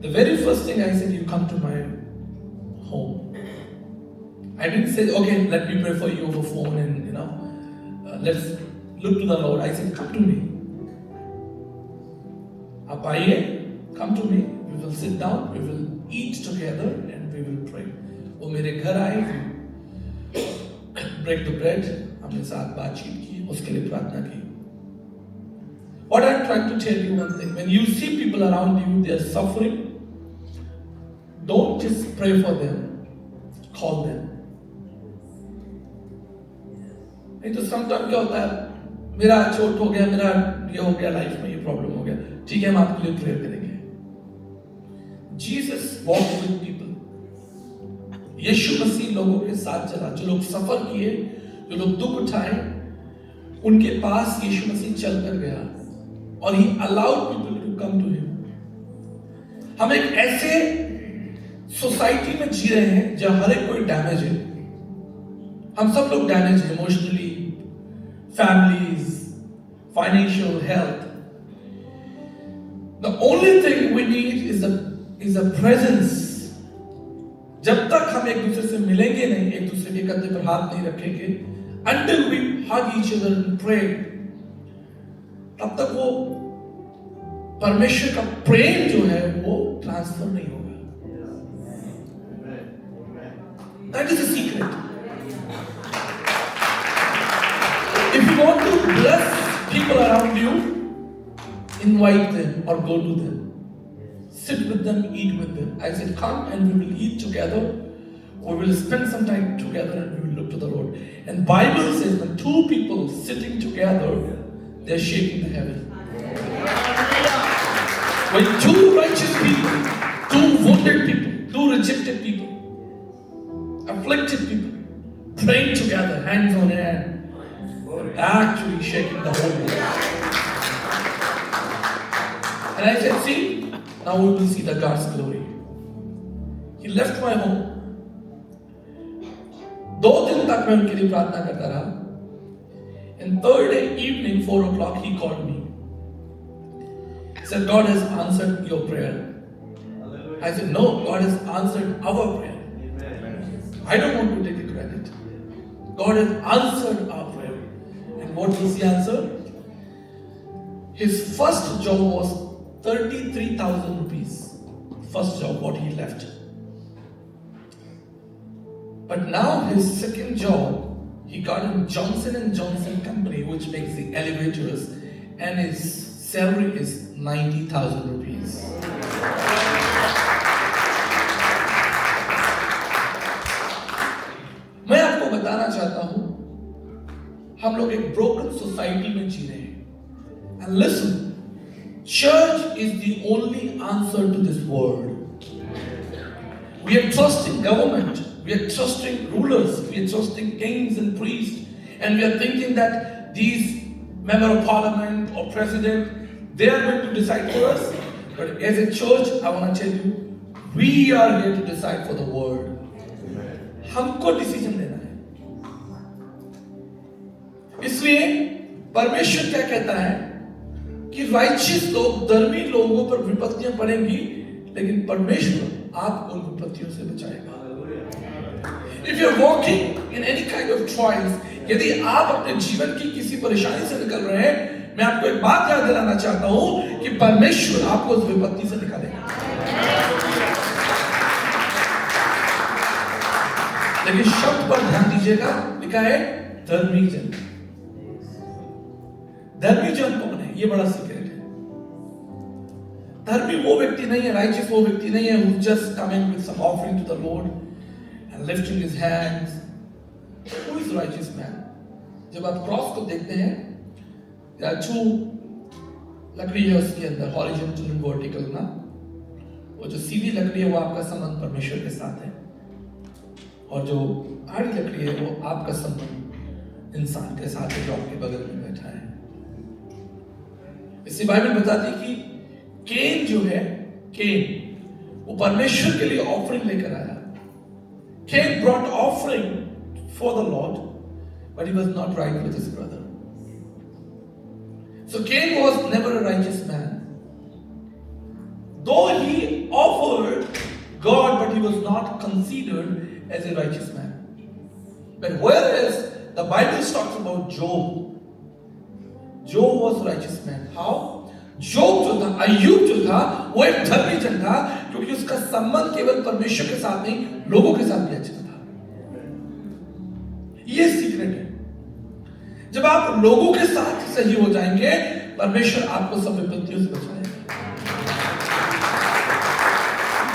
D: The very first thing I said, you come to my home. I didn't say, okay, let me pray for you over phone and let's look to the Lord. I said, come to me. आप आइए, come to me. We will sit down, we will eat together and we will pray. वो मेरे घर आए, break the bread, हमने साथ बातचीत की, उसके लिए प्रार्थना की. What I'm trying to tell you one thing, when you see people around you, they are suffering, don't just pray for them, call them. नहीं तो sometimes क्या होता है, मेरा चोट हो गया, मेरा ये हो गया लाइफ में, ये प्रॉब्लम हो गया, ठीक है हम आपके लिए प्रेयर करेंगे. Jesus walked with people. यीशु मसीह लोगों के साथ चला, जो लोग सफर किए, जो लोग दुख उठाए, उनके पास यीशु मसीह चलकर गया और he allowed people to come to him. हम एक ऐसे सोसाइटी में जी रहे हैं जहां हर एक कोई डैमेज है. हम सब लोग डैमेज हैं emotionally, families, financial health. The only thing we need is a presence. जब तक हम एक दूसरे से मिलेंगे नहीं, एक दूसरे के कंधे पर हाथ नहीं रखेंगे, until we hug each other and pray, तब तक वो परमेश्वर का प्रेम जो है वो ट्रांसफर नहीं होगा. That is the secret. If you want to bless people around you, in invite them or go to them. Sit with them, eat with them. I said, come and we will eat together. We will spend some time together and we will look to the Lord. And Bible says when two people sitting together, they're shaking the heaven. When two righteous people, two wounded people, two rejected people, afflicted people, praying together, hands on hand, actually shaking the whole world. And I said, see, now we will see the God's glory. He left my home. 2 दिन तक मैं उनके लिए प्रार्थना करता रहा. And third day evening, 4 o'clock, he called me. He said, God has answered your prayer. I said, no, God has answered our prayer. I don't want to take the credit. God has answered our prayer. And what was the answer? His first job was 33,000 rupees. First job, what he left. But now his second job, he got in Johnson & Johnson company, which makes the elevators, and his salary is 90,000 rupees. मैं आपको बताना चाहता हूं, हम लोग एक broken society में जी रहे हैं. And listen, church is the only answer to this world. We are trusting government. We are trusting rulers, we are trusting kings and priests, and we are thinking that these member of parliament or president, they are going to decide for us. But as a church, I want to tell you, we are here to decide for the world. हमको decision लेना है. इसलिए परमेश्वर क्या कहता है कि righteous लोग, धर्मी लोगों पर विपत्तियां पड़ेंगी, लेकिन परमेश्वर आपको उन विपत्तियों से बचाएगा. If you're walking in any kind of trials, यदि आप अपने जीवन की किसी परेशानी से निकल रहे हैं, मैं आपको एक बात याद दिलाना चाहता हूं कि परमेश्वर आपको उस विपत्ति से निकालेगा. लेकिन शब्द पर ध्यान दीजिएगा, लिखा है धर्मी जन. धर्मी जन कौन है? ये बड़ा सीक्रेट है. धर्मी वो व्यक्ति नहीं है, righteous वो व्यक्ति नहीं है who just coming with some offering to the Lord. Lifting his hands. Who is righteous man? जब आप क्रॉस को देखते हैं, there are two लकड़ी है उसके अंदर, horizontal and vertical ना. वो जो सीधी लकड़ी है वो आपका संबंध परमेश्वर के साथ है, और जो आड़ी लकड़ी है वो आपका संबंध इंसान के साथ है जो आपके बगल में बैठा है. इसलिए बाइबल बताती है कि केन जो है, केन वो परमेश्वर के लिए ऑफरिंग लेकर आया. Cain brought offering for the Lord, but he was not right with his brother. So Cain was never a righteous man. Though he offered God, but he was not considered as a righteous man. But whereas the Bible talks about Job, Job was a righteous man. How? जोब जो था, अय्यूब जो था, वो एक धर्मी जन था, क्योंकि उसका संबंध केवल परमेश्वर के साथ नहीं, लोगों के साथ भी अच्छा था. ये सीक्रेट है. जब आप लोगों के साथ सही हो जाएंगे, परमेश्वर आपको सब विपत्तियों से बचाएगा.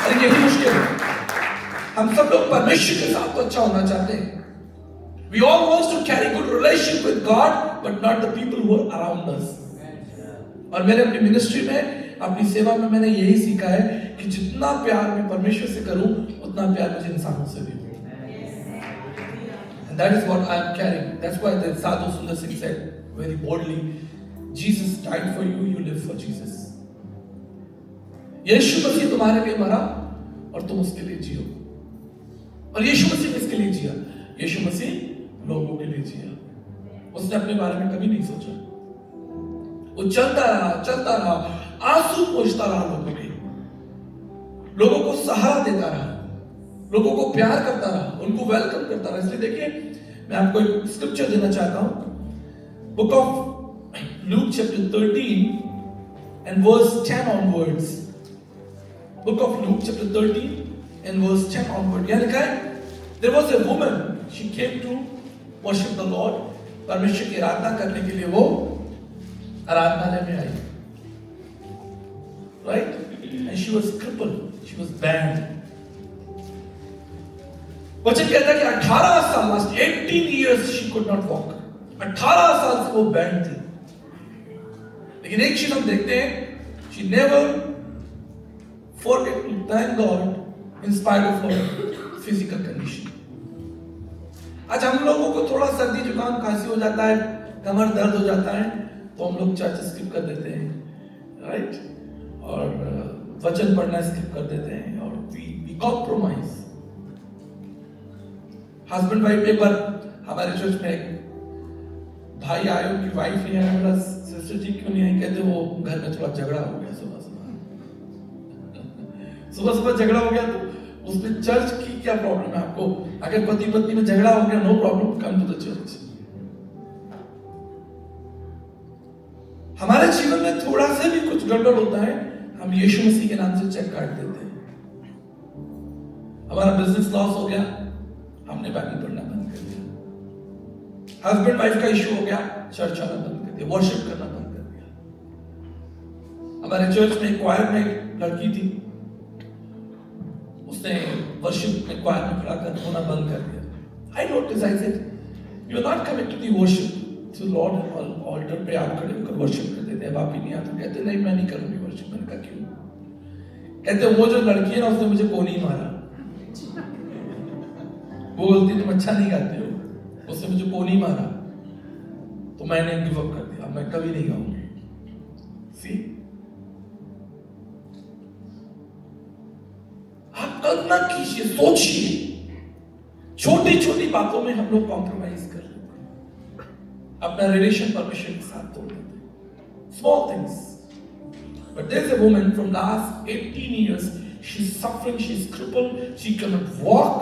D: अरे यही मुश्किल है. हम सब लोग परमेश्वर के साथ तो अच्छा होना चाहते हैं. We all want to carry good relationship with God, but not the people who are around us. और मैंने अपनी मिनिस्ट्री में, अपनी सेवा में मैंने यही सीखा है कि जितना प्यार मैं परमेश्वर से करूं, उतना प्यार मुझे इंसानों से भी हो. And that is what I am carrying. That's why the Sadhu Sundar Singh said very boldly, Jesus died for you, you live for Jesus. यीशु मसीह तुम्हारे लिए मरा और तुम उसके लिए जियो. और यीशु मसीह किसके लिए जिया? यीशु मसीह लोगों के लिए जिया. उसने अपने बारे में कभी नहीं सोचा. वो चलता रहा, आंसू पोंछता रहा लोगों को सहारा देता रहा, लोगों को प्यार करता रहा, उनको वेलकम करता रहा. इसलिए देखिए, मैं आपको एक स्क्रिप्चर देना चाहता हूं. Book of Luke chapter 13 and verse 10 onwards. Book of Luke chapter 13 and verse 10 onward. यहाँ लिखा है, there was a woman, she came to worship the Lord. परमेश्वर की आराधना करने के लिए वो आराधनालय में आई. right? And she was crippled, she was banned. वचन कहता है कि 18 साल, last 18 years she could not walk. 18 साल से वो बैंड थी. लेकिन एक चीज हम देखते हैं, she never forget to thank God in spite of her physical condition. आज हम लोगों को थोड़ा सर्दी जुकाम खांसी हो जाता है, कमर दर्द हो जाता है, तो हम लोग चर्च स्किप कर देते हैं, राइट? और वचन पढ़ना स्किप कर देते हैं, और we compromise. हस्बैंड वाइफ, एक बार हमारे चर्च में एक भाई आए, उनकी वाइफ नहीं आई, बोला सिस्टर जी क्यों नहीं आई? कहते वो घर में थोड़ा झगड़ा हो गया सुबह झगड़ा हो गया, तो उसमें चर्च की क्या प्रॉब्लम है आपको? अगर पति पत्नी में झगड़ा हो गया, no problem, come to the church. हमारे जीवन में थोड़ा सा भी कुछ गड़बड़ होता है, हम यीशु मसीह के नाम से चेक काट देते हैं. हमारा बिजनेस लॉस हो गया, हमने बाइबल पढ़ना बंद कर दिया. हस्बैंड वाइफ का इशू हो गया, चर्च आना बंद कर दिया, वर्शिप करना बंद कर दिया. हमारे चर्च में क्वायर में एक लड़की थी, उसने वर्शिप में क्वायर में खड़ा कर होना बंद कर दिया. I notice, I said you are not coming to the worship to Lord altar पे आप खड़े होकर वर्शिप करते थे, अब आप ही नहीं आते. कहते नहीं मैं नहीं करूंगी वर्शिप. मैंने कहा क्यों? कहते वो जो लड़की है ना, उसने मुझे कोनी मारा. वो बोलती तुम अच्छा नहीं गाते हो, उसने मुझे कोनी मारा, तो मैंने गिव अप कर दिया, मैं कभी नहीं गाऊंगी. सी, आप कल्पना कीजिए, सोचिए, छोटी छोटी बातों में हम लोग कॉम्प्रोमाइज कर लेते हैं, अपना रिलेशन परमेश्वर के साथ तोड़ देते हैं. Small things. But there's a woman from last 18 years, she's suffering, she's crippled, she cannot walk,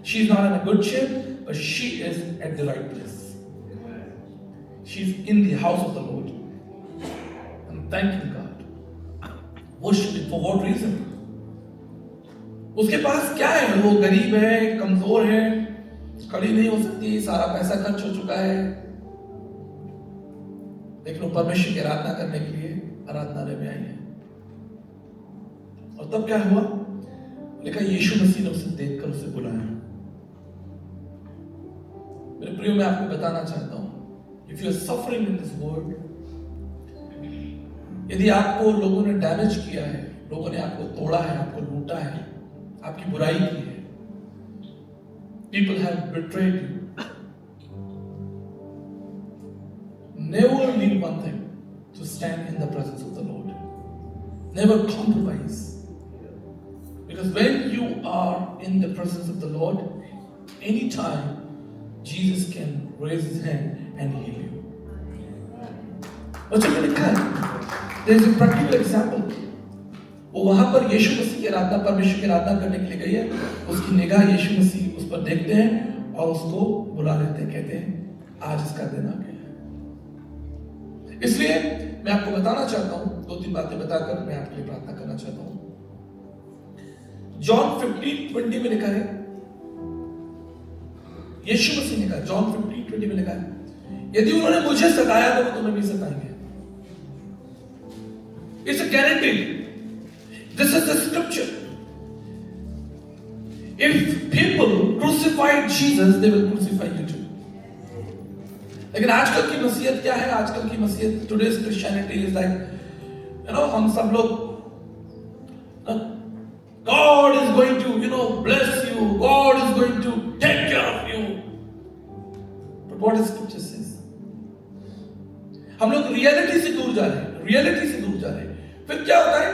D: she's not in a good shape, but she is at the right place. She's in the house of the Lord. I'm thanking God. Worshiping for what reason? उसके पास क्या है? वो गरीब है, कमजोर है, खड़ी नहीं हो सकती, सारा पैसा खर्च हो चुका है, लेकिन वो परमेश्वर की आराधना करने के लिए आराधनालय में आई है. और तब क्या हुआ? लिखा यीशु मसीह ने उसे देखकर उसे बुलाया. मेरे प्रियो, मैं आपको बताना चाहता हूं, if you are suffering in this world, यदि आपको लोगों ने डैमेज किया है, लोगों ने आपको तोड़ा है, आपको लूटा है, आपकी बुराई की है, people have betrayed you, never leave one thing, to stand in the presence of the Lord. Never compromise. Because when you are in the presence of the Lord, anytime Jesus can raise his hand and heal you. वचन में लिखा है, there is a practical example. वो वहां पर यीशु मसीह की आराधना, परमेश्वर की आराधना करने के लिए गई है. उसकी निगाह यीशु मसीह उस पर देखते हैं और उसको बुला लेते हैं, कहते हैं आज इसका दिन आ गया. इसलिए मैं आपको बताना चाहता हूं, 2-3 बातें बताकर मैं आपके लिए प्रार्थना करना चाहता हूं. जॉन 15:20 में लिखा है, यीशु मसीह ने कहा, जॉन 15:20 में लिखा है, यदि उन्होंने मुझे सताया तो वो तुम्हें भी सताएंगे. It's a guarantee. This is the scripture. If people crucified Jesus, they will crucify you too. लेकिन आजकल की मसीहत क्या है? आजकल की मसीहत, टुडेज क्रिश्चियनिटी इज लाइक, हम सब लोग, God is going to, bless you. God is going to take care of you. But what does Scripture says? हम लोग रियलिटी से दूर जा रहे हैं, रियलिटी से दूर जा रहे हैं. फिर क्या होता है?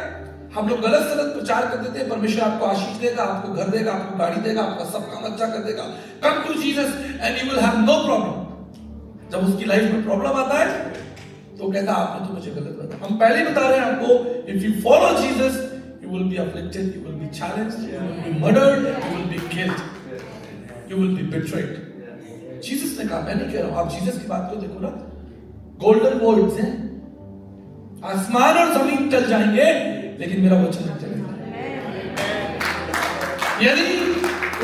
D: हम लोग गलत सलत प्रचार कर देते हैं, परमेश्वर आपको आशीष देगा, आपको घर देगा, आपको गाड़ी देगा, आपका सब काम अच्छा कर देगा. Come to Jesus and you will have no problem. जब उसकी लाइफ में प्रॉब्लम आता है तो कहता आपने तो मुझे गलत बताया. हम पहले बता रहे हैं आपको, if you follow Jesus, you will be afflicted, you will be challenged, you will be murdered, you will be killed, you will be betrayed. Jesus ने कहा, मैं नहीं कह रहा हूं, आप जीसस की बात को देखो ना, गोल्डन वर्ड्स हैं, आसमान और जमीन चल जाएंगे लेकिन मेरा वचन नहीं चलेगा. यदि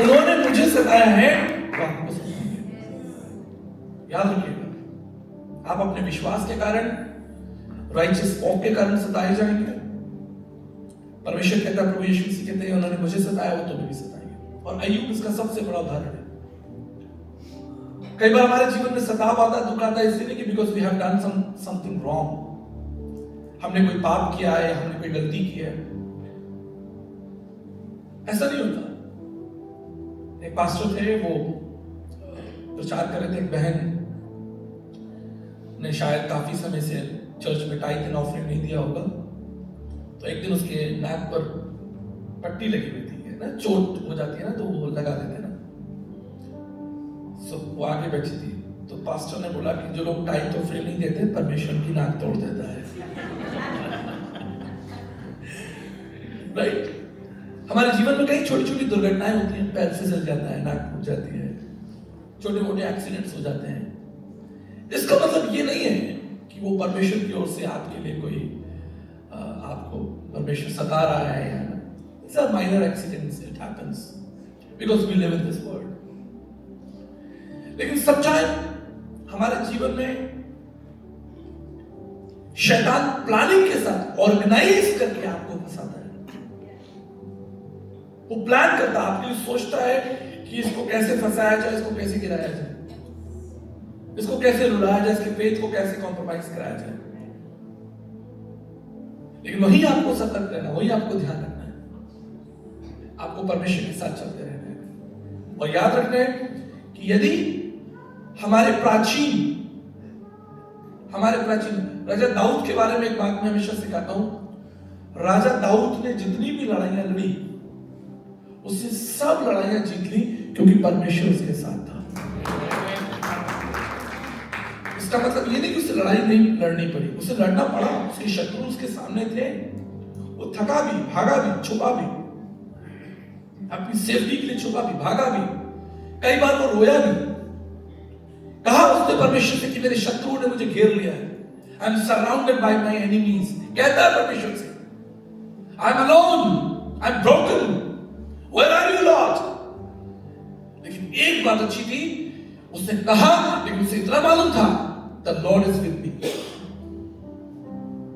D: उन्होंने मुझे सताया है तो आपको सताएंगे. याद रखिएगा, आप अपने विश्वास के कारण, राइचियस वॉक के कारण सताए जाएंगे, परमेश्वर कहता है, प्रभु यीशु मसीह कहते हैं, उन्होंने मुझे सताया, वो तुम्हें भी सताएंगे। और अय्यूब इसका सबसे बड़ा उदाहरण है। कई बार हमारे जीवन में सताव आता, दुख आता है, इसलिए नहीं कि because we have done something wrong, हमने कोई पाप किया है, हमने कोई गलती की है, ऐसा नहीं होता। एक पास्टर थे, वो प्रचार कर रहे थे, एक बहन ने शायद काफी समय से चर्च में टाइथ एंड ऑफरिंग नहीं दिया होगा, तो एक दिन उसके नाक पर पट्टी लगी हुई थी ना, चोट हो जाती है ना, तो वो लगा देते ना। सो वो आगे बैठी थी, तो पास्टर ने बोला कि जो लोग टाइथ ऑफरिंग नहीं देते, परमेश्वर की नाक तोड़ देता है। राइट? हमारे जीवन में कई छोटी छोटी दुर्घटनाएं होती हैं, पैर फिसल जाता है, नाक फूट जाती है, छोटे मोटे एक्सीडेंट्स हो जाते हैं। इसका मतलब ये नहीं है कि वो परमेश्वर की ओर से आपके लिए कोई आपको परमेश्वर सता रहा है, या These are minor accidents, it happens because we live in this world. लेकिन समटाइम हमारे जीवन में शैतान प्लानिंग के साथ ऑर्गेनाइज करके आपको फंसाता है। वो प्लान करता है, आपके लिए सोचता है कि इसको कैसे फंसाया जाए, इसको कैसे गिराया जाए, इसको कैसे रुलाया जाए, इसके फेथ को कैसे कॉम्प्रोमाइज कराया जाए। लेकिन वही आपको सतर्क रहना, वही आपको ध्यान रखना है, आपको परमेश्वर के साथ चलते रहना है। और याद रखना है कि यदि हमारे प्राचीन राजा दाऊद के बारे में एक बात मैं हमेशा सिखाता हूं, राजा दाऊद ने जितनी भी लड़ाइयां लड़ी, उससे सब लड़ाइयां जीत ली क्योंकि परमेश्वर उसके साथ था। इसका मतलब ये नहीं कि उसे लड़ाई नहीं लड़नी पड़ी, उसे लड़ना पड़ा, उसके शत्रु उसके सामने थे, वो थका भी, भागा भी, छुपा भी, अपनी सेफ्टी के लिए छुपा भी, भागा भी, कई बार वो रोया भी। कहा उसने परमेश्वर से कि मेरे शत्रुओं ने मुझे घेर लिया है, I am surrounded by my enemies. कहता है परमेश्वर से, I am alone, I am broken, where are you Lord. लेकिन एक बात अच्छी थी, उसने कहा, लेकिन उसे इतना मालूम था, the Lord is with me.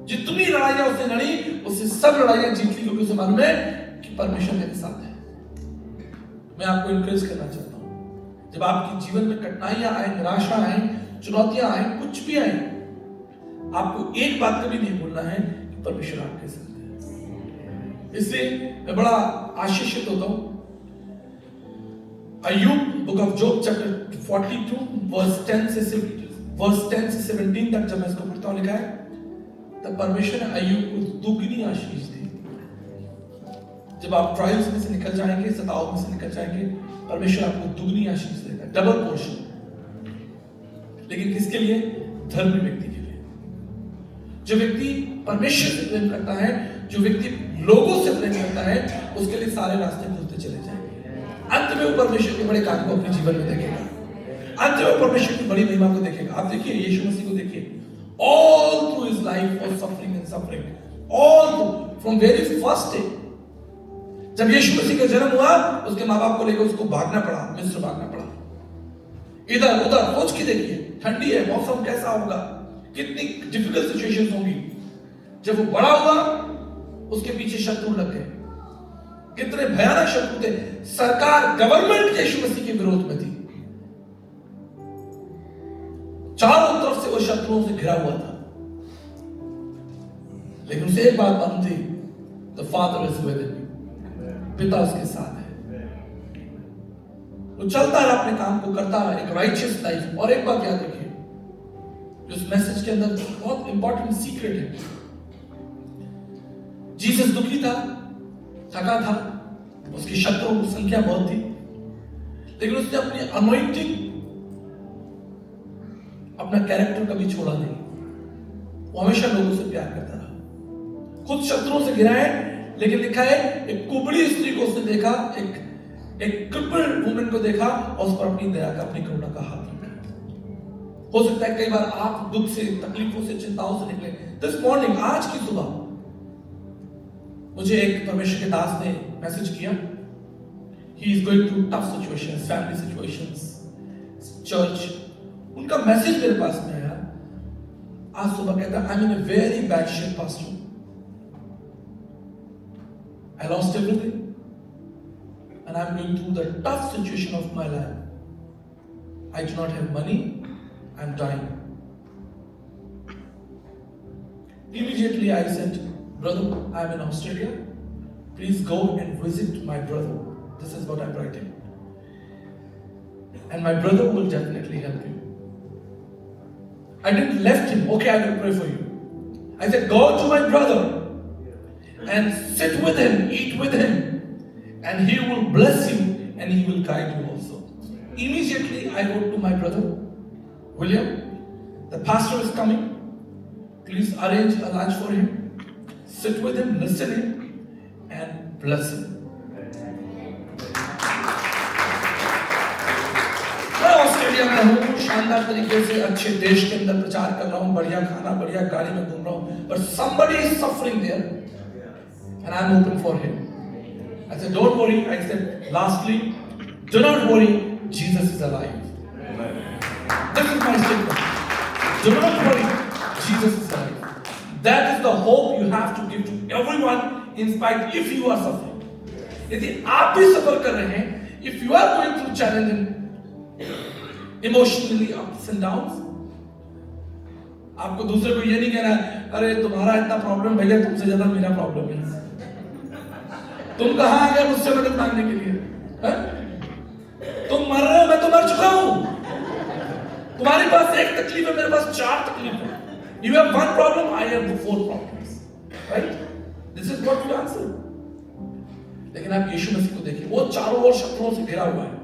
D: जितनी लड़ाइयां उसने लड़ी, उससे सब लड़ाइयां जीत ली क्योंकि उसे मालूम है कि परमेश्वर मेरे साथ है। मैं आपको इंकरेज करना चाहता हूं, जब आपके जीवन में कठिनाइयां आए, निराशा आए, चुनौतियां आए, कुछ भी आए, आपको एक बात कभी नहीं भूलना है कि परमेश्वर आपके साथ है। इसलिए मैं बड़ा आशीषित होता हूं। अय्यूब, book of Job chapter 42 verse 10 से 17 तक जब मैं इसको पढ़ता हूं, लिखा है, तब परमेश्वर ने अय्यूब को दुगनी आशीष दी। जब आप ट्रायल्स में से निकल जाएंगे, सताव में से निकल जाएंगे, परमेश्वर आपको दुगनी आशीष देगा, डबल पोर्शन। लेकिन किसके लिए? धर्मी व्यक्ति के लिए। जो व्यक्ति परमेश्वर से प्रेम करता है, जो व्यक्ति लोगों से प्रेम करता है, उसके लिए सारे रास्ते खुलते चले जाएंगे। अंत में वो परमेश्वर के बड़े कार्य को अपने जीवन में देखेगा, अंत में वो परमेश्वर की बड़ी महिमा को देखेगा। आप देखिए यीशु मसीह को देखिए, all through his life was suffering and suffering, all from very first day. जब यीशु मसीह का जन्म हुआ, उसके माँ बाप को लेकर उसको भागना पड़ा, मिस्र भागना पड़ा, इधर उधर। सोच के देखिए, ठंडी है, मौसम कैसा होगा, कितनी डिफिकल्ट सिचुएशंस होंगी। जब वो बड़ा हुआ, उसके पीछे शत्रु लग गए, कितने भयानक शत्रु थे। सरकार, गवर्नमेंट यीशु मसीह के विरोध में थी, चारों तरफ से वो शत्रुओं से घिरा हुआ था। लेकिन उसे एक बात मालूम थी, the father is with him, पिता उसके साथ है। वो चलता है, अपने काम को करता है, एक राइचियस लाइफ। और एक बात याद रखिए, इस मैसेज के अंदर बहुत इंपॉर्टेंट सीक्रेट है। जीसस दुखी था, थका था, उसकी शत्रुओं की संख्या बहुत थी, लेकिन उसने अपनी अनॉइंटिंग, अपना कैरेक्टर कभी छोड़ा नहीं। वो हमेशा लोगों से प्यार करता रहा, खुद शत्रुओं से घिरा है। लेकिन लिखा है, एक कुबड़ी स्त्री को उसने देखा, एक क्रिपल्ड वुमन को देखा, और उस पर अपनी दया का, अपनी करुणा का हाथ रखा। हो सकता है कई बार आप दुख से, तकलीफों से, चिंताओं से निकले। दिस मॉर्निंग, आज की सुबह, मुझे एक परमेश्वर के दास ने मैसेज किया, he is going through tough situations, family situations, church. उनका मैसेज मेरे पास में आया आज सुबह, कहता, I am in a very bad shape pastor, I lost everything. And I'm going through the tough situation of my life. I do not have money. I'm dying. Immediately I said, brother, I'm in Australia. Please go and visit my brother. This is what I'm writing. And my brother will definitely help you. I didn't left him. Okay, I will pray for you. I said, go to my brother and sit with him, eat with him, and he will bless you and he will guide you also. Immediately I wrote to my brother, William, the pastor is coming. Please arrange a lunch for him. Sit with him, listen him, and bless him. मैं Australia में हूँ, शानदार तरीके से अच्छे देश के अंदर प्रचार कर रहा हूँ, बढ़िया खाना, बढ़िया गाड़ी में घूम रहा हूँ, but somebody is suffering there, and I'm open for him. I said, don't worry. I said, lastly, do not worry. Jesus is alive. This is my statement. Do not worry. Jesus is alive. That is the hope you have to give to everyone, in spite if you are suffering. यदि आप भी सफर कर रहे हैं, if you are going through challenging emotionally ups and downs, आपको दूसरे को ये नहीं कहना है, अरे तुम्हारा इतना प्रॉब्लम भैया, तुमसे ज्यादा मेरा प्रॉब्लम है। तुम कहाँ आ गए मुझसे मदद मांगने के लिए? तुम मर रहे हो, मैं तो मर चुका हूं। तुम्हारे पास एक तकलीफ है, मेरे पास 4 तकलीफ है। You have one problem, I have 4 problems. Right? This is what you answer. लेकिन आप यीशु मसीह को देखिए, वो चारों ओर शत्रुओं से घिरा हुआ है,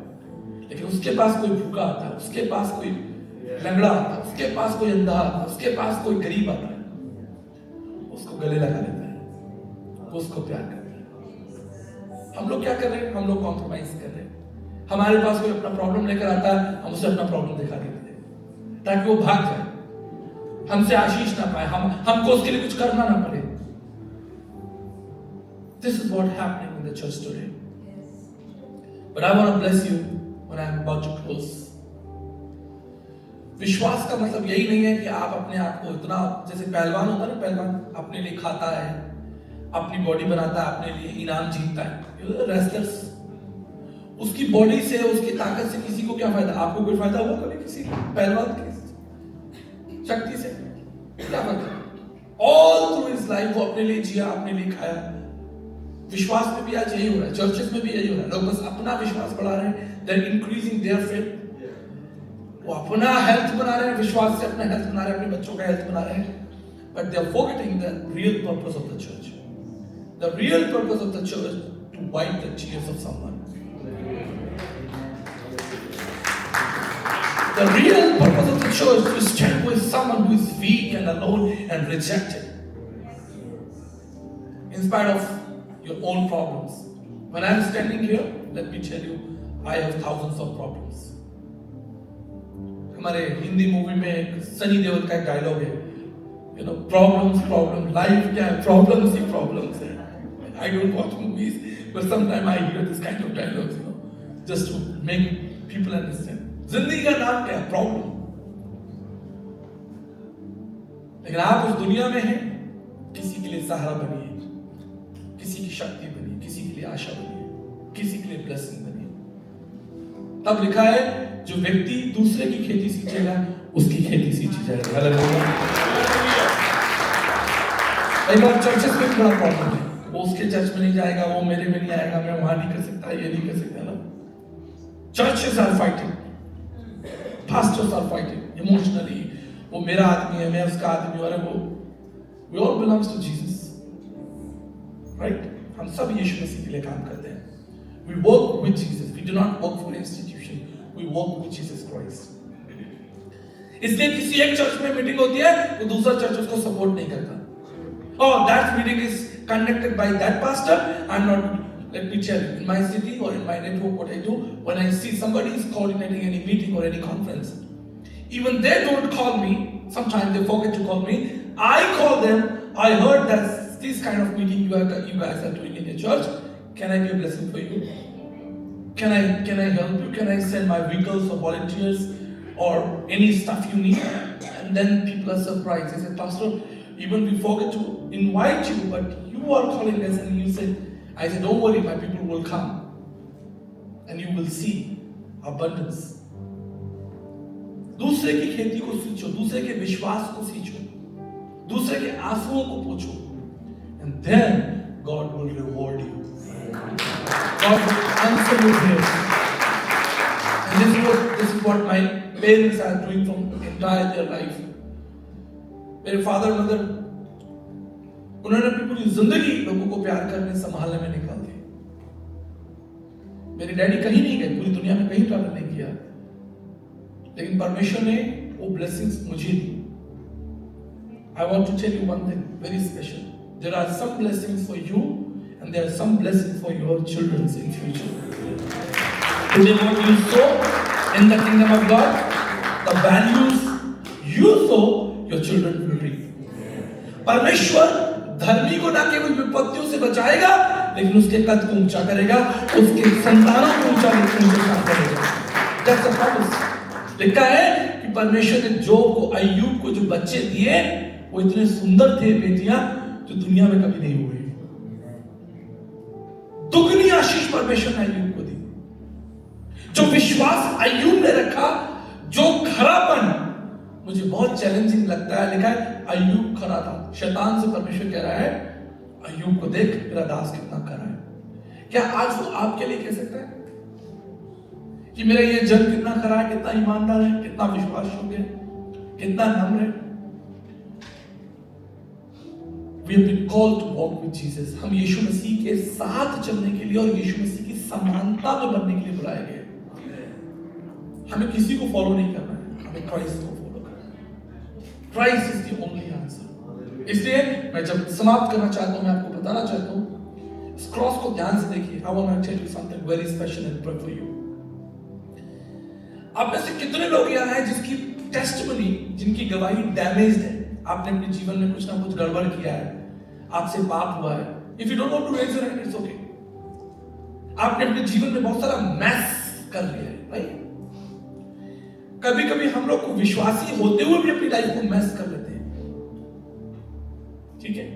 D: लेकिन उसके पास कोई भूखा आता है, उसके पास कोई लंगड़ा आता है, उसके पास कोई अंधा आता है, उसके पास कोई गरीब आता है, उसको गले लगा लेता है, वो उसको प्यार करता है। हम लोग क्या कर रहे हैं? हम लोग कॉम्प्रोमाइज कर रहे हैं। हमारे पास कोई अपना प्रॉब्लम लेकर आता है, हम उसे अपना प्रॉब्लम दिखा देते हैं ताकि वो भाग जाए, हमसे आशीष ना पाए, हमको उसके लिए कुछ करना ना पड़े। This is what happening in the church today. But I want to bless you when I am about to close. विश्वास का मतलब यही नहीं है कि आप अपने आप को इतना, जैसे पहलवान होता है ना, पहलवान अपने लिए खाता है, अपनी बॉडी बनाता है, अपने लिए इनाम जीतता है। रेसलर्स, उसकी बॉडी से, उसकी ताकत से किसी को क्या फायदा? आपको कोई फायदा हुआ कभी किसी पहलवान की शक्ति से? क्या फायदा? ऑल थ्रू हिज लाइफ वो अपने लिए जिया, अपने लिए खाया। विश्वास में भी आज यही हो रहा है, चर्चेस में भी यही हो रहा है। लोग बस अपना विश्वास बढ़ा रहे हैं, they are increasing their faith. वो अपना हेल्थ बना रहे हैं, विश्वास से अपना हेल्थ बना रहे हैं, अपने बच्चों का हेल्थ बना रहे हैं, but they are forgetting the real purpose of the church. The real purpose of the church to wipe the tears of someone. The real purpose of the church is to stand with someone who is weak and alone and rejected, in spite of your own problems. When I am standing here, let me tell you, I have thousands of problems. हमारे Hindi movie में एक सनी देओल का एक dialogue है, you know, problems, life क्या है, problems ही problems है. I don't watch movies, but sometimes I hear this kind of dialogues, you know, just to make people understand. जिंदगी का नाम क्या है? प्रॉब्लम। लेकिन आप उस दुनिया में हैं, किसी के लिए सहारा बनिए, किसी की शक्ति बनिए, किसी के लिए आशा बनिए, किसी के लिए ब्लेसिंग बनिए। तब लिखा है, जो व्यक्ति दूसरे की खेती सींचेगा, उसकी खेती सींची जाएगी। हालेलुया। कई बार चर्चेस में बड़ा प्रॉब्लम है, वो उसके चर्च में नहीं जाएगा, वो मेरे में नहीं आएगा, मैं वहां नहीं कर सकता, ये नहीं कर सकता ना। Churches are fighting, pastors are fighting emotionally. वो मेरा आदमी है, मैं उसका आदमी हूँ, अरे वो we all belongs to Jesus, right? हम सब यीशु मसीह के लिए काम करते हैं। We work with Jesus. We do not work for an institution. We work with Jesus Christ. इसलिए किसी एक चर्च में मीटिंग होती है, तो दूसरा चर्च उसको सपोर्ट नहीं करता। Oh, that meeting is conducted by that pastor. I'm not. Let me tell you, in my city or in my network, what I do, when I see somebody is coordinating any meeting or any conference, even they don't call me, sometimes they forget to call me, I call them, I heard that this kind of meeting you guys are doing in your church, can I be a blessing for you? Can I help you? Can I send my vehicles or volunteers or any stuff you need? And then people are surprised. They say, Pastor, even we forget to invite you, but you are calling us and you say, I said, don't worry, my people will come and you will see abundance. दूसरे की खेती को सींचो, दूसरे के विश्वास को सींचो, दूसरे के आंसुओं को पूछो, and then God will reward you. God will answer your prayers. And this is what my parents are doing from entire their life. मेरे फादर मदर, उन्होंने अपनी पूरी जिंदगी लोगों को प्यार करने संभालने में निकाल दी। मेरे डैडी कहीं नहीं गए, पूरी दुनिया में कहीं ट्रैवल नहीं किया, लेकिन परमेश्वर ने वो ब्लेसिंग्स मुझे दी। I want to tell you one thing very special. There are some blessings for you and there are some blessings for your children in future. Today what you sow in the kingdom of God, the values you sow, your children will reap. परमेश्वर धर्मी को ना केवल विपत्तियों से बचाएगा, लेकिन उसके कद को ऊंचा करेगा, उसके संतानों को ऊंचा करेगा। That's a promise. लिखा है कि परमेश्वर ने जोब को, अय्यूब को जो बच्चे दिए, वो इतने सुंदर थे बेटियां जो दुनिया में कभी नहीं हुए। दुगनी आशीष परमेश्वर ने अय्यूब को दी। जो विश्वास अय्यूब ने रखा, जो खरापन, मुझे बहुत चैलेंजिंग लगता है, लिखा है अय्यूब खरा था। शैतान से परमेश्वर कह रहा है, अय्यूब को देख मेरा दास कितना खरा है। क्या आज वो आपके लिए कह सकता है कि मेरा ये जन कितना खरा है, कितना ईमानदार है, कितना विश्वास योग्य है, कितना नम्र है? We have been called to walk with Jesus. हम यीशु मसीह के साथ चलने के लिए और यीशु मसीह की समानता में बनने के लिए बुलाए गए। हमें किसी को फॉलो नहीं करना है, हमें क्राइस्ट को फॉलो करना है। Christ is the only answer. इसलिए मैं जब समाप्त करना चाहता हूं, मैं आपको बताना चाहता हूं, इस क्रॉस को ध्यान से देखिए। I want to tell you something very special and pray for you. आप में से कितने लोग यहाँ हैं जिसकी टेस्टिमनी, जिनकी गवाही डैमेज्ड है? आपने अपने जीवन में कुछ ना कुछ गड़बड़ किया है, आपसे पाप हुआ है। If you don't want to raise your hand, it's okay. आपने अपने जीवन में बहुत सारा मैस कर लिया है, राइट? कभी-कभी हम लोग को विश्वासी होते हुए भी अपनी लाइफ को मैस कर लेते हैं, ठीक है?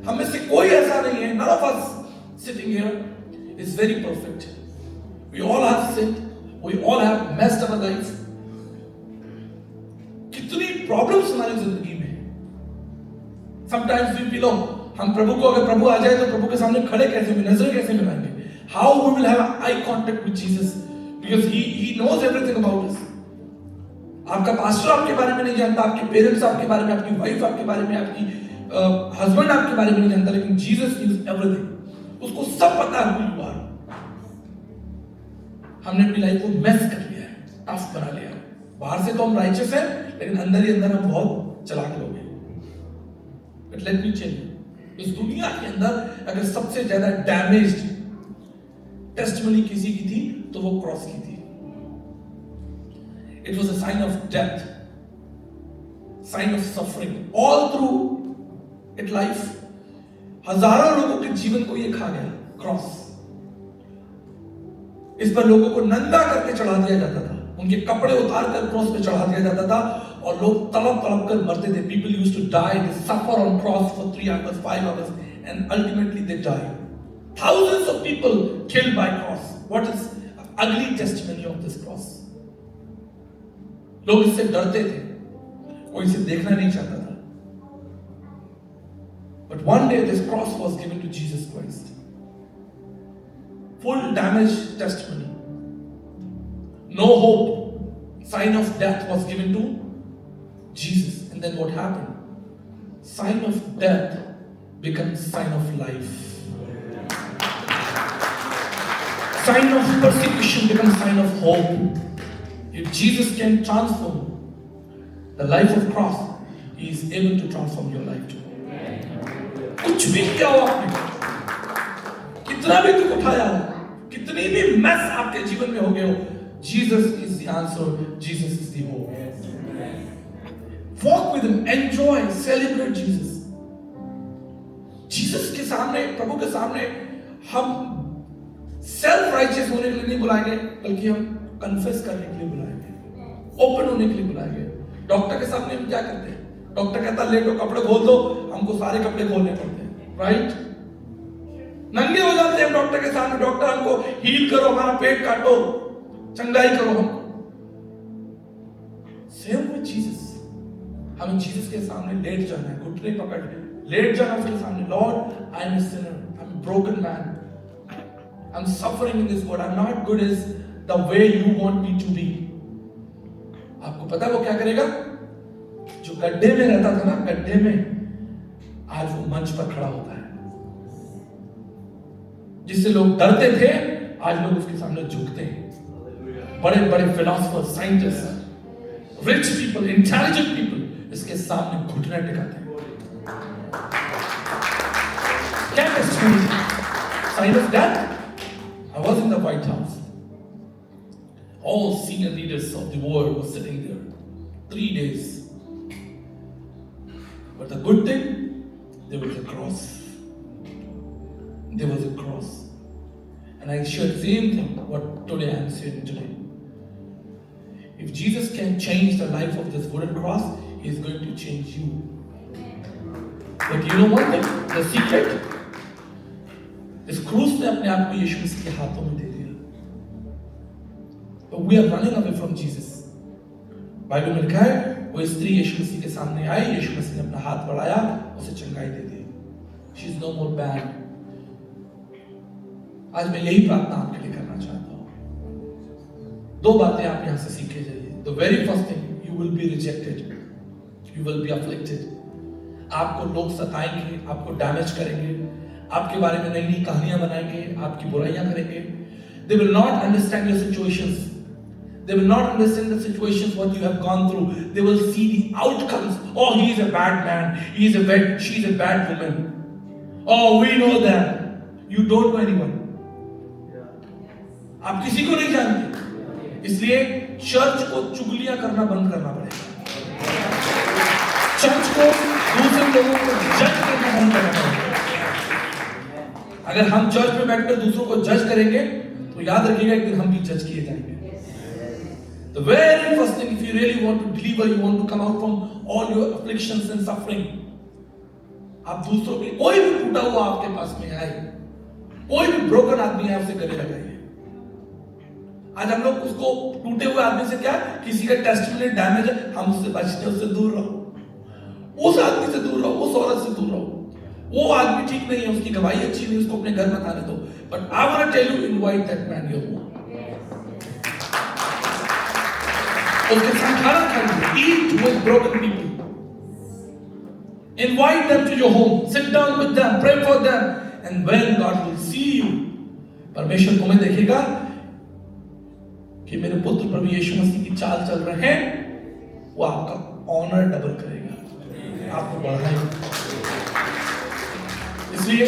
D: हम में से कोई ऐसा नहीं है, none of us sitting here is very perfect. We all have sinned. We all have messed up our life. कितनी प्रॉब्लम्स हमारी जिंदगी में। Sometimes we feel, हम प्रभु को, अगर प्रभु आ जाए तो प्रभु के सामने खड़े कैसे होंगे, नजर कैसे मिलाएंगे? How we will have eye contact with Jesus because he knows everything about us. आपका पास्टर आपके बारे में नहीं जानता, आपके पेरेंट्स आपके बारे में, आपकी वाइफ आपके बारे में, आपकी हस्बैंड आपके बारे में नहीं जानता, लेकिन जीसस knows everything. उसको सब पता है who you are. हमने अपनी लाइफ को मेस कर लिया है, टफ बना लिया है। बाहर से तो हम राइचस हैं, लेकिन अंदर ही अंदर हम बहुत चालाक लोग हैं। But let me tell you, इस दुनिया के अंदर अगर सबसे ज्यादा डैमेज्ड टेस्टिमनी किसी की थी तो वो क्रॉस की थी। It was a sign of death, sign of suffering all through it life. हजारों लोगों के जीवन को ये खा गया क्रॉस। इस पर लोगों को नंगा करके चढ़ा दिया जाता था, उनके कपड़े उतार कर क्रॉस पे चढ़ा दिया जाता था और लोग तड़प तड़प कर मरते थे। People used to die, they suffer on cross for 3 hours, 5 hours, and ultimately they die. Thousands of people killed by cross. What is ugly testimony of this cross? लोग इससे डरते थे, कोई इसे देखना नहीं चाहता था। But one day this cross was given to Jesus Christ. Full damage testimony. No hope. Sign of death was given to Jesus. And then what happened? Sign of death becomes sign of life. Sign of persecution becomes sign of hope. If Jesus can transform the life of cross, He is able to transform your life too. कुछ भी किया हो आपने, कितना भी दुख उठाया हो, कितनी भी मैस आपके जीवन में हो गए हो, Jesus is the answer, Jesus is the hope. Walk with Him, enjoy, celebrate Jesus. Jesus के सामने, प्रभु के सामने हम सेल्फ राइचियस होने के लिए नहीं बुलाए गए, बल्कि हम कन्फेस करने के लिए बुलाए गए, ओपन होने के लिए बुलाए गए। डॉक्टर के सामने हम क्या करते हैं? डॉक्टर कहता है लेटो, कपड़े खोल दो, हमको सारे कपड़े खोलने पड़ते हैं, राइट? नंगे हो जाते हैं डॉक्टर के सामने, डॉक्टर हमको हील करो, हमारा पेट काटो, चंगाई करो हमको। सेम विद जीसस, हमें जीसस के सामने लेट जाना है, घुटने पकड़ के लेट जाना उसके सामने। Lord, I am a sinner, I am broken man, I am suffering in this world, I am not good as the way you want me to be. आपको पता है वो क्या करेगा? जो गड्ढे में रहता था ना, गड्ढे में, आज वो मंच पर खड़ा होता है। जिससे लोग डरते थे, आज लोग उसके सामने झुकते हैं। बड़े बड़े philosopher, scientist, rich people, intelligent people इसके सामने घुटने टिकाते हैं। Chemist, scientist, that I was in the White House. All senior leaders of the world were sitting there, 3 days. But the good thing, there was a cross. There was a cross. And I share the same thing what today I am saying today. If Jesus can change the life of this wooden cross, He is going to change you. But you know one thing? The secret? इस क्रूस ने अपने आप को यीशु मसीह के हाथों में दे दिया। But we are running away from Jesus. Bible में लिखा है, वो स्त्री यीशु मसीह के सामने आई, यीशु मसीह ने अपना हाथ बढ़ाया, उसे चंगाई दे दी। She is no more bad. आज मैं यही प्रार्थना आपके लिए करना चाहता हूँ। 2 बातें आप यहाँ से सीख के जाइए। The very first thing, you will be rejected, you will be afflicted. आपको लोग सताएंगे, आपको डैमेज करेंगे, आपके बारे में नई नई कहानियां बनाएंगे, आपकी बुराइयां करेंगे। They will not understand your situations. They will not understand the situations what you have gone through. They will see the outcomes. Oh, he is a bad man. He is a bad. She is a bad woman. Oh, we know them. You don't know anyone. आप किसी को नहीं जानते, इसलिए church को चुगलियां करना बंद करना पड़ेगा। चर्च को दूसरे लोगों को जज करना बंद करना पड़ेगा। अगर हम चर्च में बैठकर दूसरों को जज करेंगे तो याद रखिएगा एक दिन हम भी जज किए जाएंगे। The very first thing, if you really want to deliver, you want to come out from all your afflictions and suffering, आप दूसरों के कोई भी टूटा हुआ आपके पास में आए, कोई भी ब्रोकन आदमी है, उसे गले लगाइए। आज हम लोग उसको टूटे हुए आदमी से क्या, किसी का टेस्टिमनी डैमेज है, हम उससे बचते, उससे दूर रहो, उस आदमी से दूर रहो, उस औरत से दूर रहो। वो आदमी ठीक नहीं है, उसकी गवाही अच्छी नहीं, उसको अपने घर मत आने दो। But I want to tell you, invite that man your home. उसके साथ खाना खाइए, eat with broken people, invite them to your home, sit down with them, pray for them, and when God will see you, परमेश्वर तुम्हें देखेगा कि मेरे पुत्र प्रभु यीशु मसीह की चाल चल रहे हैं, वो आपका ऑनर डबल करेगा, आपको बढ़ाएगा। इसलिए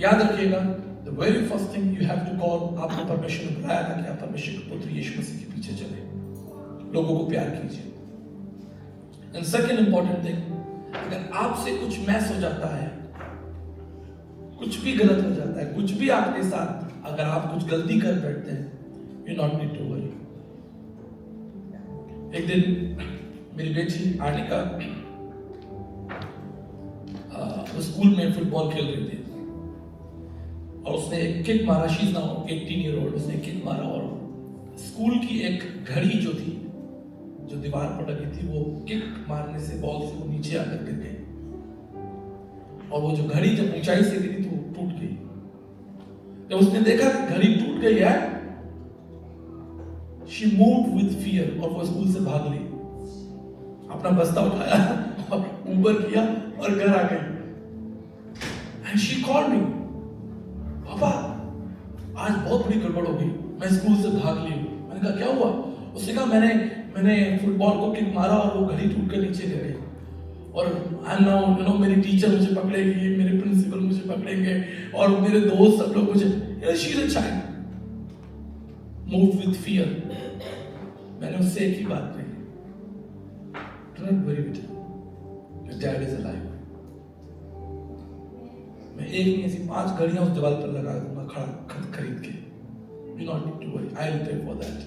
D: याद रखिएगा, the very first thing you have to call, आपको परमेश्वर ने बुलाया था कि आप परमेश्वर के पुत्र यीशु मसीह के पीछे चले, लोगों को प्यार कीजिए। And second important thing, अगर आपसे कुछ मैस हो जाता है, कुछ भी गलत हो जाता है, कुछ भी आपके साथ अगर आप कुछ गलती कर बैठते हैं, you not need to worry। एक दिन मेरी बेटी आनिका स्कूल में फुटबॉल खेल रही थी और उसने एक किक मारा। She is now 18 year old. उसने किक मारा और स्कूल की एक घड़ी जो थी, जो दीवार पर लगी थी, वो किक मारने से बॉल से वो नीचे आकर गिर गई और वो जो घड़ी जब ऊंचाई से गिरी तो वो टूट गई। जब उसने देखा कि घड़ी टूट गई है, शी मूव्ड विद फियर और वो स्कूल से भाग ली, अपना बस्ता उठाया और ऊपर किया और घर आ गई। And she called me, पापा आज बहुत बड़ी गड़बड़ हो गई, मैं स्कूल से भाग ली। मैंने कहा क्या हुआ? उसने कहा मैंने फुटबॉल को किक मारा और वो घड़ी टूट कर नीचे गिर गई और आई एम नाउ मेरी टीचर मुझे पकड़ेगी, मेरे प्रिंसिपल मुझे पकड़ेंगे और मेरे दोस्त सब लोग मुझे। She is a child, move with fear. मैंने उससे एक ही बात कही, डोंट वरी बेटा, योर डैड इज अलाइव। मैं एक नहीं ऐसी 5 घड़ियां उस दीवार पर लगा दूंगा खड़ा खरीद के। You not need to worry, I will pay for that.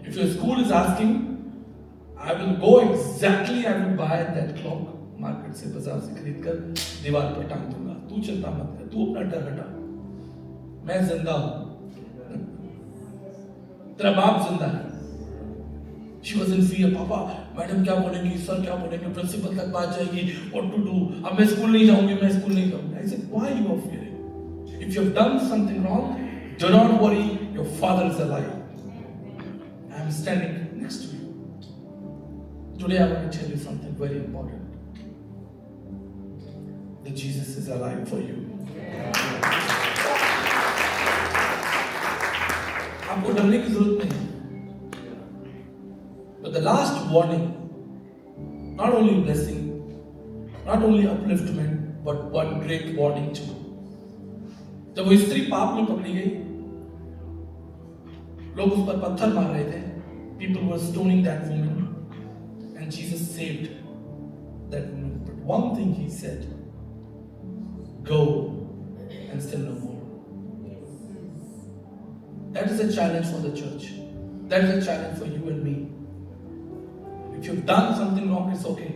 D: If your school is asking, I will go exactly, I will buy that clock market से, बाजार से खरीद कर दीवार पर टांग दूंगा। तू चिंता मत कर, तू अपना डर हटा, मैं जिंदा हूं, तेरा बाप जिंदा है। She was in fear, पापा मैडम क्या बोलेंगी, सर क्या बोलेंगे, प्रिंसिपल तक बात जाएगी, what to do, अब मैं स्कूल नहीं जाऊंगी, मैं स्कूल नहीं जाऊंगी। I said, why you are fearing? If you have done something wrong, do not worry, your father is alive. I am standing next to you. Today I want to tell you something very important. That Jesus is alive for you. आपको डरने की जरूरत नहीं है। But the last warning, not only blessing, not only upliftment, but one great warning too. जब वो स्त्री पाप में पकड़ी गई, लोग उस पर पत्थर मार रहे थे, people were stoning that woman, and Jesus saved that woman. But one thing he said, go and sin no more. That is a challenge for the church. That is a challenge for you and me. If you've done something wrong, it's okay.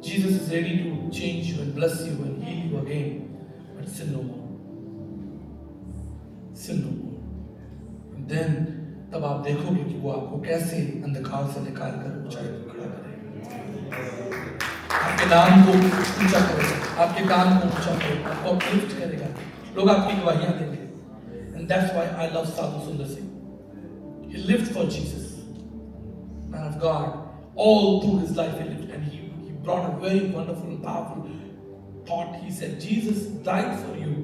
D: Jesus is ready to change you and bless you and heal you again. But sin no more. Sin no more. And then, तब आप देखोगे कि वो आपको कैसे अंधकार से निकाल कर ऊंचाई पर खड़ा करेगा। आपके नाम को ऊंचा करेगा, आपके काम को ऊंचा करेगा, आपको अपलिफ्ट करेगा, लोग आपकी गवाहियां देंगे। And that's why I love Sadhu Sundar Singh. He lived for Jesus, man of God. All through his life he lived, and he brought a very wonderful and powerful thought. He said, Jesus died for you,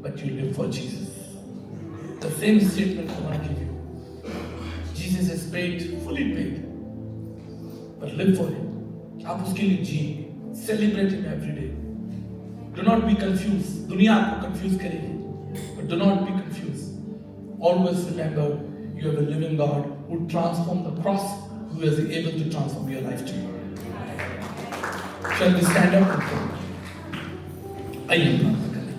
D: but you live for Jesus. The same statement I want to give you. Jesus is paid, fully paid, but live for him. आप उसके लिए जिए, celebrate him every day. Do not be confused. दुनिया आपको confuse करेगी, but do not be confused. Always remember, you have a living God who transformed the cross, who is able to transform your life too. Shall we stand up and pray? आइए प्रार्थना करें।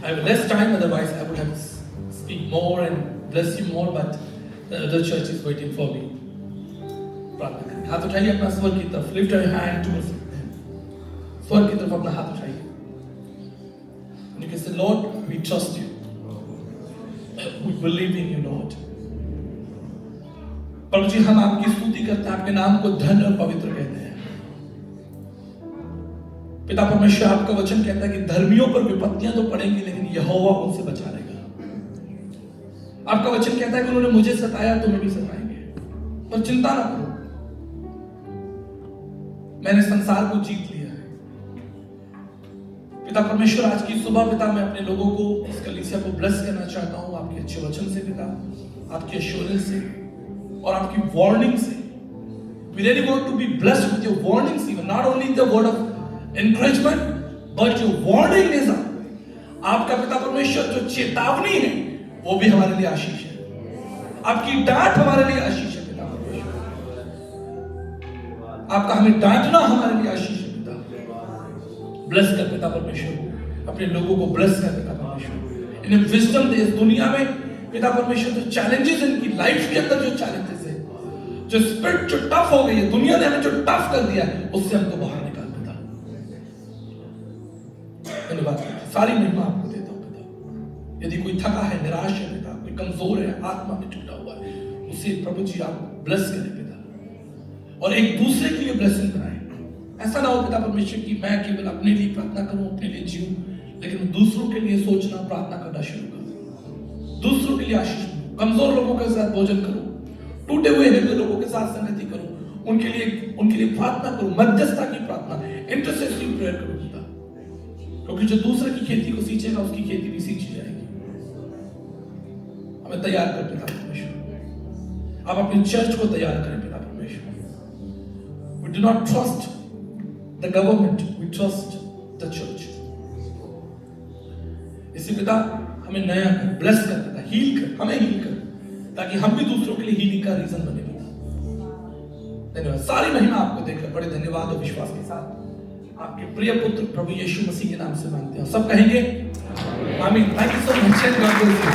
D: I have less time, otherwise I would have speak more and bless you more, but the other church is waiting for me. प्रार्थना करें। हाथ उठाइए अपना स्वर की तरफ। Lift your hand towards स्वर की तरफ अपना हाथ उठाइए। And you can say, Lord, we trust you. We believe in you, Lord. प्रभु जी, हम आपकी स्तुति करते हैं, आपके नाम को धन्य और पवित्र कहते हैं। पिता परमेश्वर, आपका वचन कहता है कि धर्मियों पर विपत्तियां तो पड़ेंगी, लेकिन यहोवा उनसे बचा लेगा। आपका वचन कहता है कि उन्होंने मुझे सताया, तुम्हें भी सताएंगे, पर चिंता ना करो, मैंने संसार को जीत लिया है। पिता परमेश्वर, आज की सुबह पिता मैं अपने लोगों को, इस कलीसिया को ब्लेस करना चाहता हूं आपके अच्छे वचन से पिता, आपके एश्योरेंस से और आपकी वार्निंग से। We really want to be blessed with your warnings, even not only the word of encouragement, but your warning is आपका पिता परमेश्वर जो चेतावनी है वो भी हमारे लिए आशीष है। आपकी डांट हमारे लिए आशीष है पिता परमेश्वर। आपका हमें डांटना हमारे लिए आशीष है पिता। ब्लेस कर पिता परमेश्वर, अपने लोगों को ब्लेस कर पिता परमेश्वर। इन्हें विजडम दे। इस दुनिया में पिता परमेश्वर जो चैलेंजेस, इनकी लाइफ के अंदर जो चैलेंजेस है, जो स्पिरिट जो टफ हो गई है, दुनिया ने हमें जो टफ कर दिया है, उससे हमको बाहर निकाल पिता। धन्यवाद, सारी महिमा आपको देता हूं पिता। यदि कोई थका है, निराश है पिता, कोई कमजोर है, आत्मा में टूटा हुआ है, उसे प्रभु जी आप ब्लेस करें पिता, और एक दूसरे के लिए ब्लेसिंग बनाएं। ऐसा ना हो पिता परमेश्वर कि मैं केवल अपने लिए प्रार्थना करूं, अपने लिए जीऊं, लेकिन दूसरों के लिए सोचना, प्रार्थना करना शुरू करूं, दूसरों के लिए आशीष दूं, कमजोर लोगों के साथ भोजन करूं, टूटे हुए हृदय लोगों के साथ संगति करूं, उनके लिए प्रार्थना करूं, मध्यस्थता की प्रार्थना, इंटरसेसरी प्रेयर करूं पिता, क्योंकि जो दूसरे की खेती को सींचेगा उसकी खेती भी सींची जाएगी। हमें तैयार कर पिता परमेश्वर, आप अपनी चर्च को तैयार करें पिता परमेश्वर। We do not trust the government, we trust the church. इसी पिता हमें नया कर, ब्लेस कर पिता, हील कर, हमें हील कर, ताकि हम भी दूसरों के लिए हीलिंग का रीजन बने पिता। धन्यवाद, सारी महिमा आपको देकर बड़े धन्यवाद और विश्वास के साथ आपके प्रिय पुत्र प्रभु यीशु मसीह के नाम से मांगते हैं। सब कहेंगे आमीन। Thank you so much and God bless you.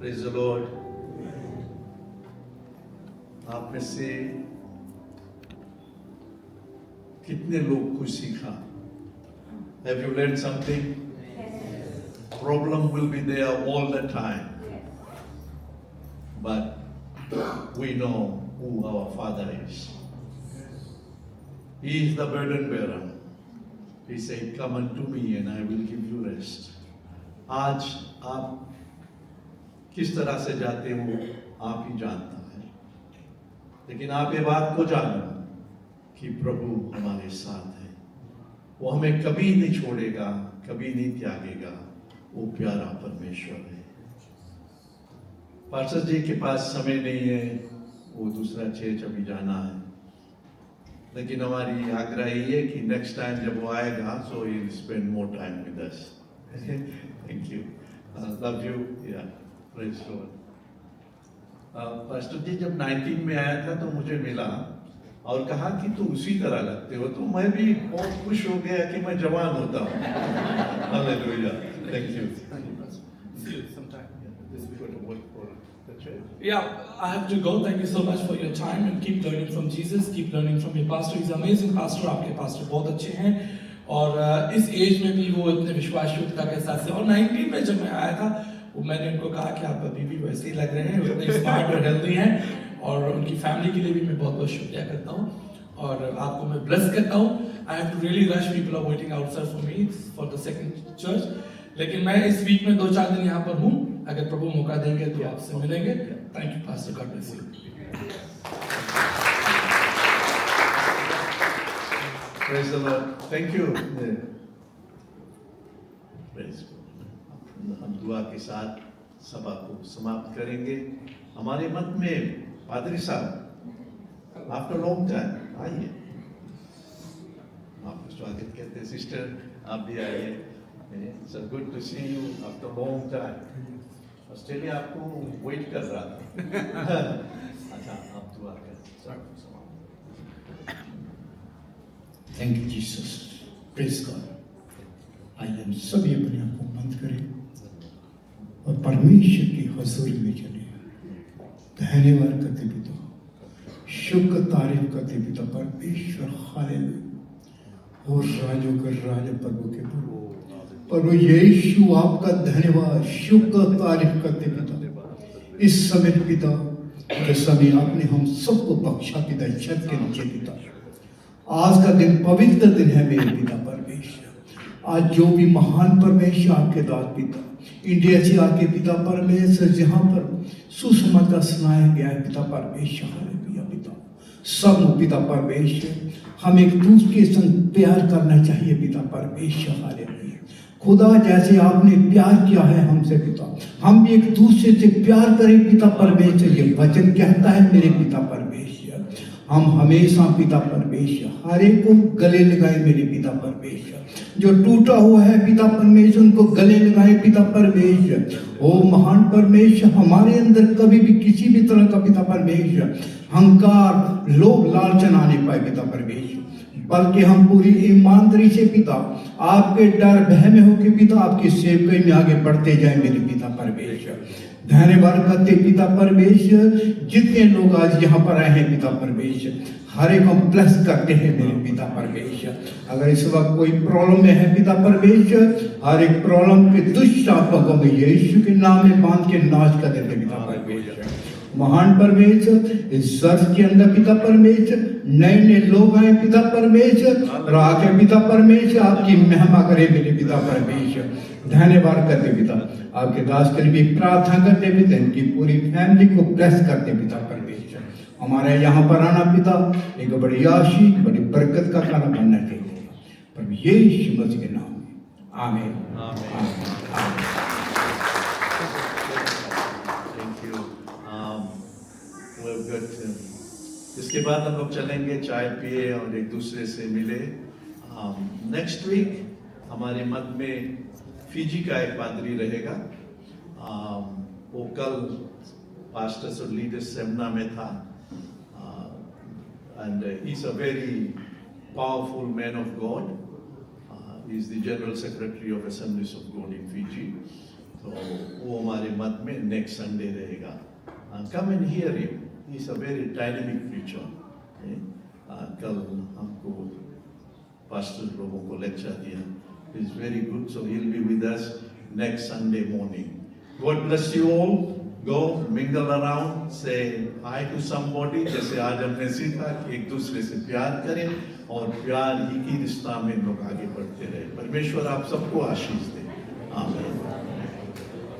B: Praise the Lord. आप में से कितने लोग कुछ सीखा? Have you learned something? Problem will be there all the time, but we know who our Father is. He is the burden bearer. He said, "Come unto me, and I will give you rest." आज आप किस तरह से जाते हो आप ही जानता है, लेकिन आप ये बात को जानो कि प्रभु हमारे साथ है। वो हमें कभी नहीं छोड़ेगा, कभी नहीं त्यागेगा। वो प्यारा परमेश्वर है। पार्षद जी के पास समय नहीं है, वो दूसरा चर्च अभी जाना है, लेकिन हमारी आग्रह ये है कि नेक्स्ट टाइम जब वो आएगा so he will spend more time with us. Thank you, love you, या प्रेज लॉर्ड। पास्टर जी जब 19 में आया था तो मुझे मिला और कहा कि तू उसी तरह लगते हो, तो मैं भी बहुत खुश हो गया कि मैं जवान होता हूँ। Hallelujah, thank you.
D: See you sometime.
B: This is going to work for the church.
D: Yeah, I have to go. Thank you so much for your time and keep learning from Jesus. Keep learning from your pastor. He's amazing pastor. आपके pastor बहुत अच्छे हैं और इस as में भी वो इतने विश्वास योग्यता के साथ से। और 19 में जब मैं आया था वो मैंने उनको कहा कि आप अभी भी वैसे ही लग रहे हैं, उतने स्मार्ट और हेल्दी हैं। और उनकी फैमिली के लिए भी मैं बहुत बहुत शुक्रिया करता हूँ और आपको मैं ब्लेस करता हूँ। I have to really rush, people are waiting outside for me for the second church, लेकिन मैं इस वीक में 2-4 दिन यहाँ पर हूँ। अगर प्रभु मौका देंगे तो आपसे मिलेंगे। Thank you pastor, God bless you.
B: Praise the Lord. Thank you. Praise God. हम दुआ के साथ सभा को समाप्त करेंगे। हमारे मत में पादरी साहब आफ्टर लॉन्ग टाइम आइए, आपको स्वागत करते हैं। सिस्टर आप भी आइए। It's good to see you after long time. Australia आपको वेट कर रहा था। अच्छा, आप दुआ करें।
E: Thank you Jesus, praise God. आइए हम सभी अपने आप को बंद करें और परमेश्वर की हजूरी में चले। धन्यवाद करते पिता, शुक्र तारीफ करते पिता परमेश्वर। हालेलुया। और राजों का राजा, प्रभु के प्रभु यीशु आपका धन्यवाद, शुक्र तारीफ करते पिता। इस समय पिता के समय आपने हम सबको बख्शा पिता, छत के नीचे पिता। आज का दिन पवित्र दिन है मेरे पिता परमेश्वर। आज जो भी महान परमेश्वर आपके दास पिता इंडिया से आके पिता परमेश्वर जहाँ पर सुसमाचार सुनाया गया है पिता परमेश्वर, हालेलुया पिता। सब पिता परमेश्वर हम एक दूसरे के संग प्यार करना चाहिए पिता परमेश्वर, हालेलुया। खुदा जैसे आपने प्यार किया है हमसे पिता, हम भी एक दूसरे से प्यार करें पिता परमेश्वर। ये वचन कहता है मेरे पिता परमेश्वर। हम हमेशा पिता परमेश्वर हर एक को गले लगाए मेरे पिता परमेश्वर। जो टूटा हुआ है पिता परमेश्वर उनको गले लगाए पिता परमेश्वर। ओ महान परमेश्वर, हमारे अंदर कभी भी किसी भी तरह का पिता परमेश्वर अहंकार, लोभ, लालच आने पाए पिता परमेश्वर, बल्कि हम पूरी ईमानदारी से पिता आपके डर भय में होकर पिता आपकी सेवकाई में आगे बढ़ते जाए मेरे पिता परमेश्वर। धन्यवाद करते पिता परमेश्वर। जितने लोग आज यहाँ पर आए हैं पिता परमेश्वर, हर एक को ब्लेस करते हैं मेरे पिता परमेश्वर। अगर इस वक्त कोई प्रॉब्लम में है पिता परमेश्वर, हर एक प्रॉब्लम के दुष्ट आत्मा में यीशु के नाम में बांध के नाश कर देते पिता परमेश्वर। महान परमेश्वर, इस चर्च के अंदर पिता परमेश्वर नए नए लोग आए पिता परमेश्वर, और आके पिता परमेश्वर आपकी महिमा करे मेरे पिता परमेश्वर। धन्यवाद करते पिता, आपके दास के लिए भी प्रार्थना करते पिता, इनकी पूरी फैमिली को ब्लेस करते पिता परमेश्वर। हमारे यहाँ पर आना पिता एक बड़ी आशीष, बड़ी बरकत का खाना बनना चाहिए पर यीशु मसीह के नाम में आमीन।
B: इसके बाद हम लोग चलेंगे, चाय पिए और एक दूसरे से मिले। नेक्स्ट वीक हमारे मध्य में फिजी का एक पादरी रहेगा। वो कल पास्टर्स और लीडर्स सेमिनार में था and he is a very powerful man of God. He is the general secretary of assemblies of God in Fiji. तो वो हमारे मत में नेक्स्ट संडे रहेगा. Come and hear him, he is a very dynamic preacher. कल हमको pastor लोगों को लेक्चर दिया. He is very good, so he'll be with us next Sunday morning. God bless you all. Go mingle around, say hi to somebody. जैसे आज हमने सीखा कि एक दूसरे से प्यार करें और प्यार ही की रिश्ता में लोग आगे बढ़ते रहे. परमेश्वर आप सबको आशीष दे. आमीन.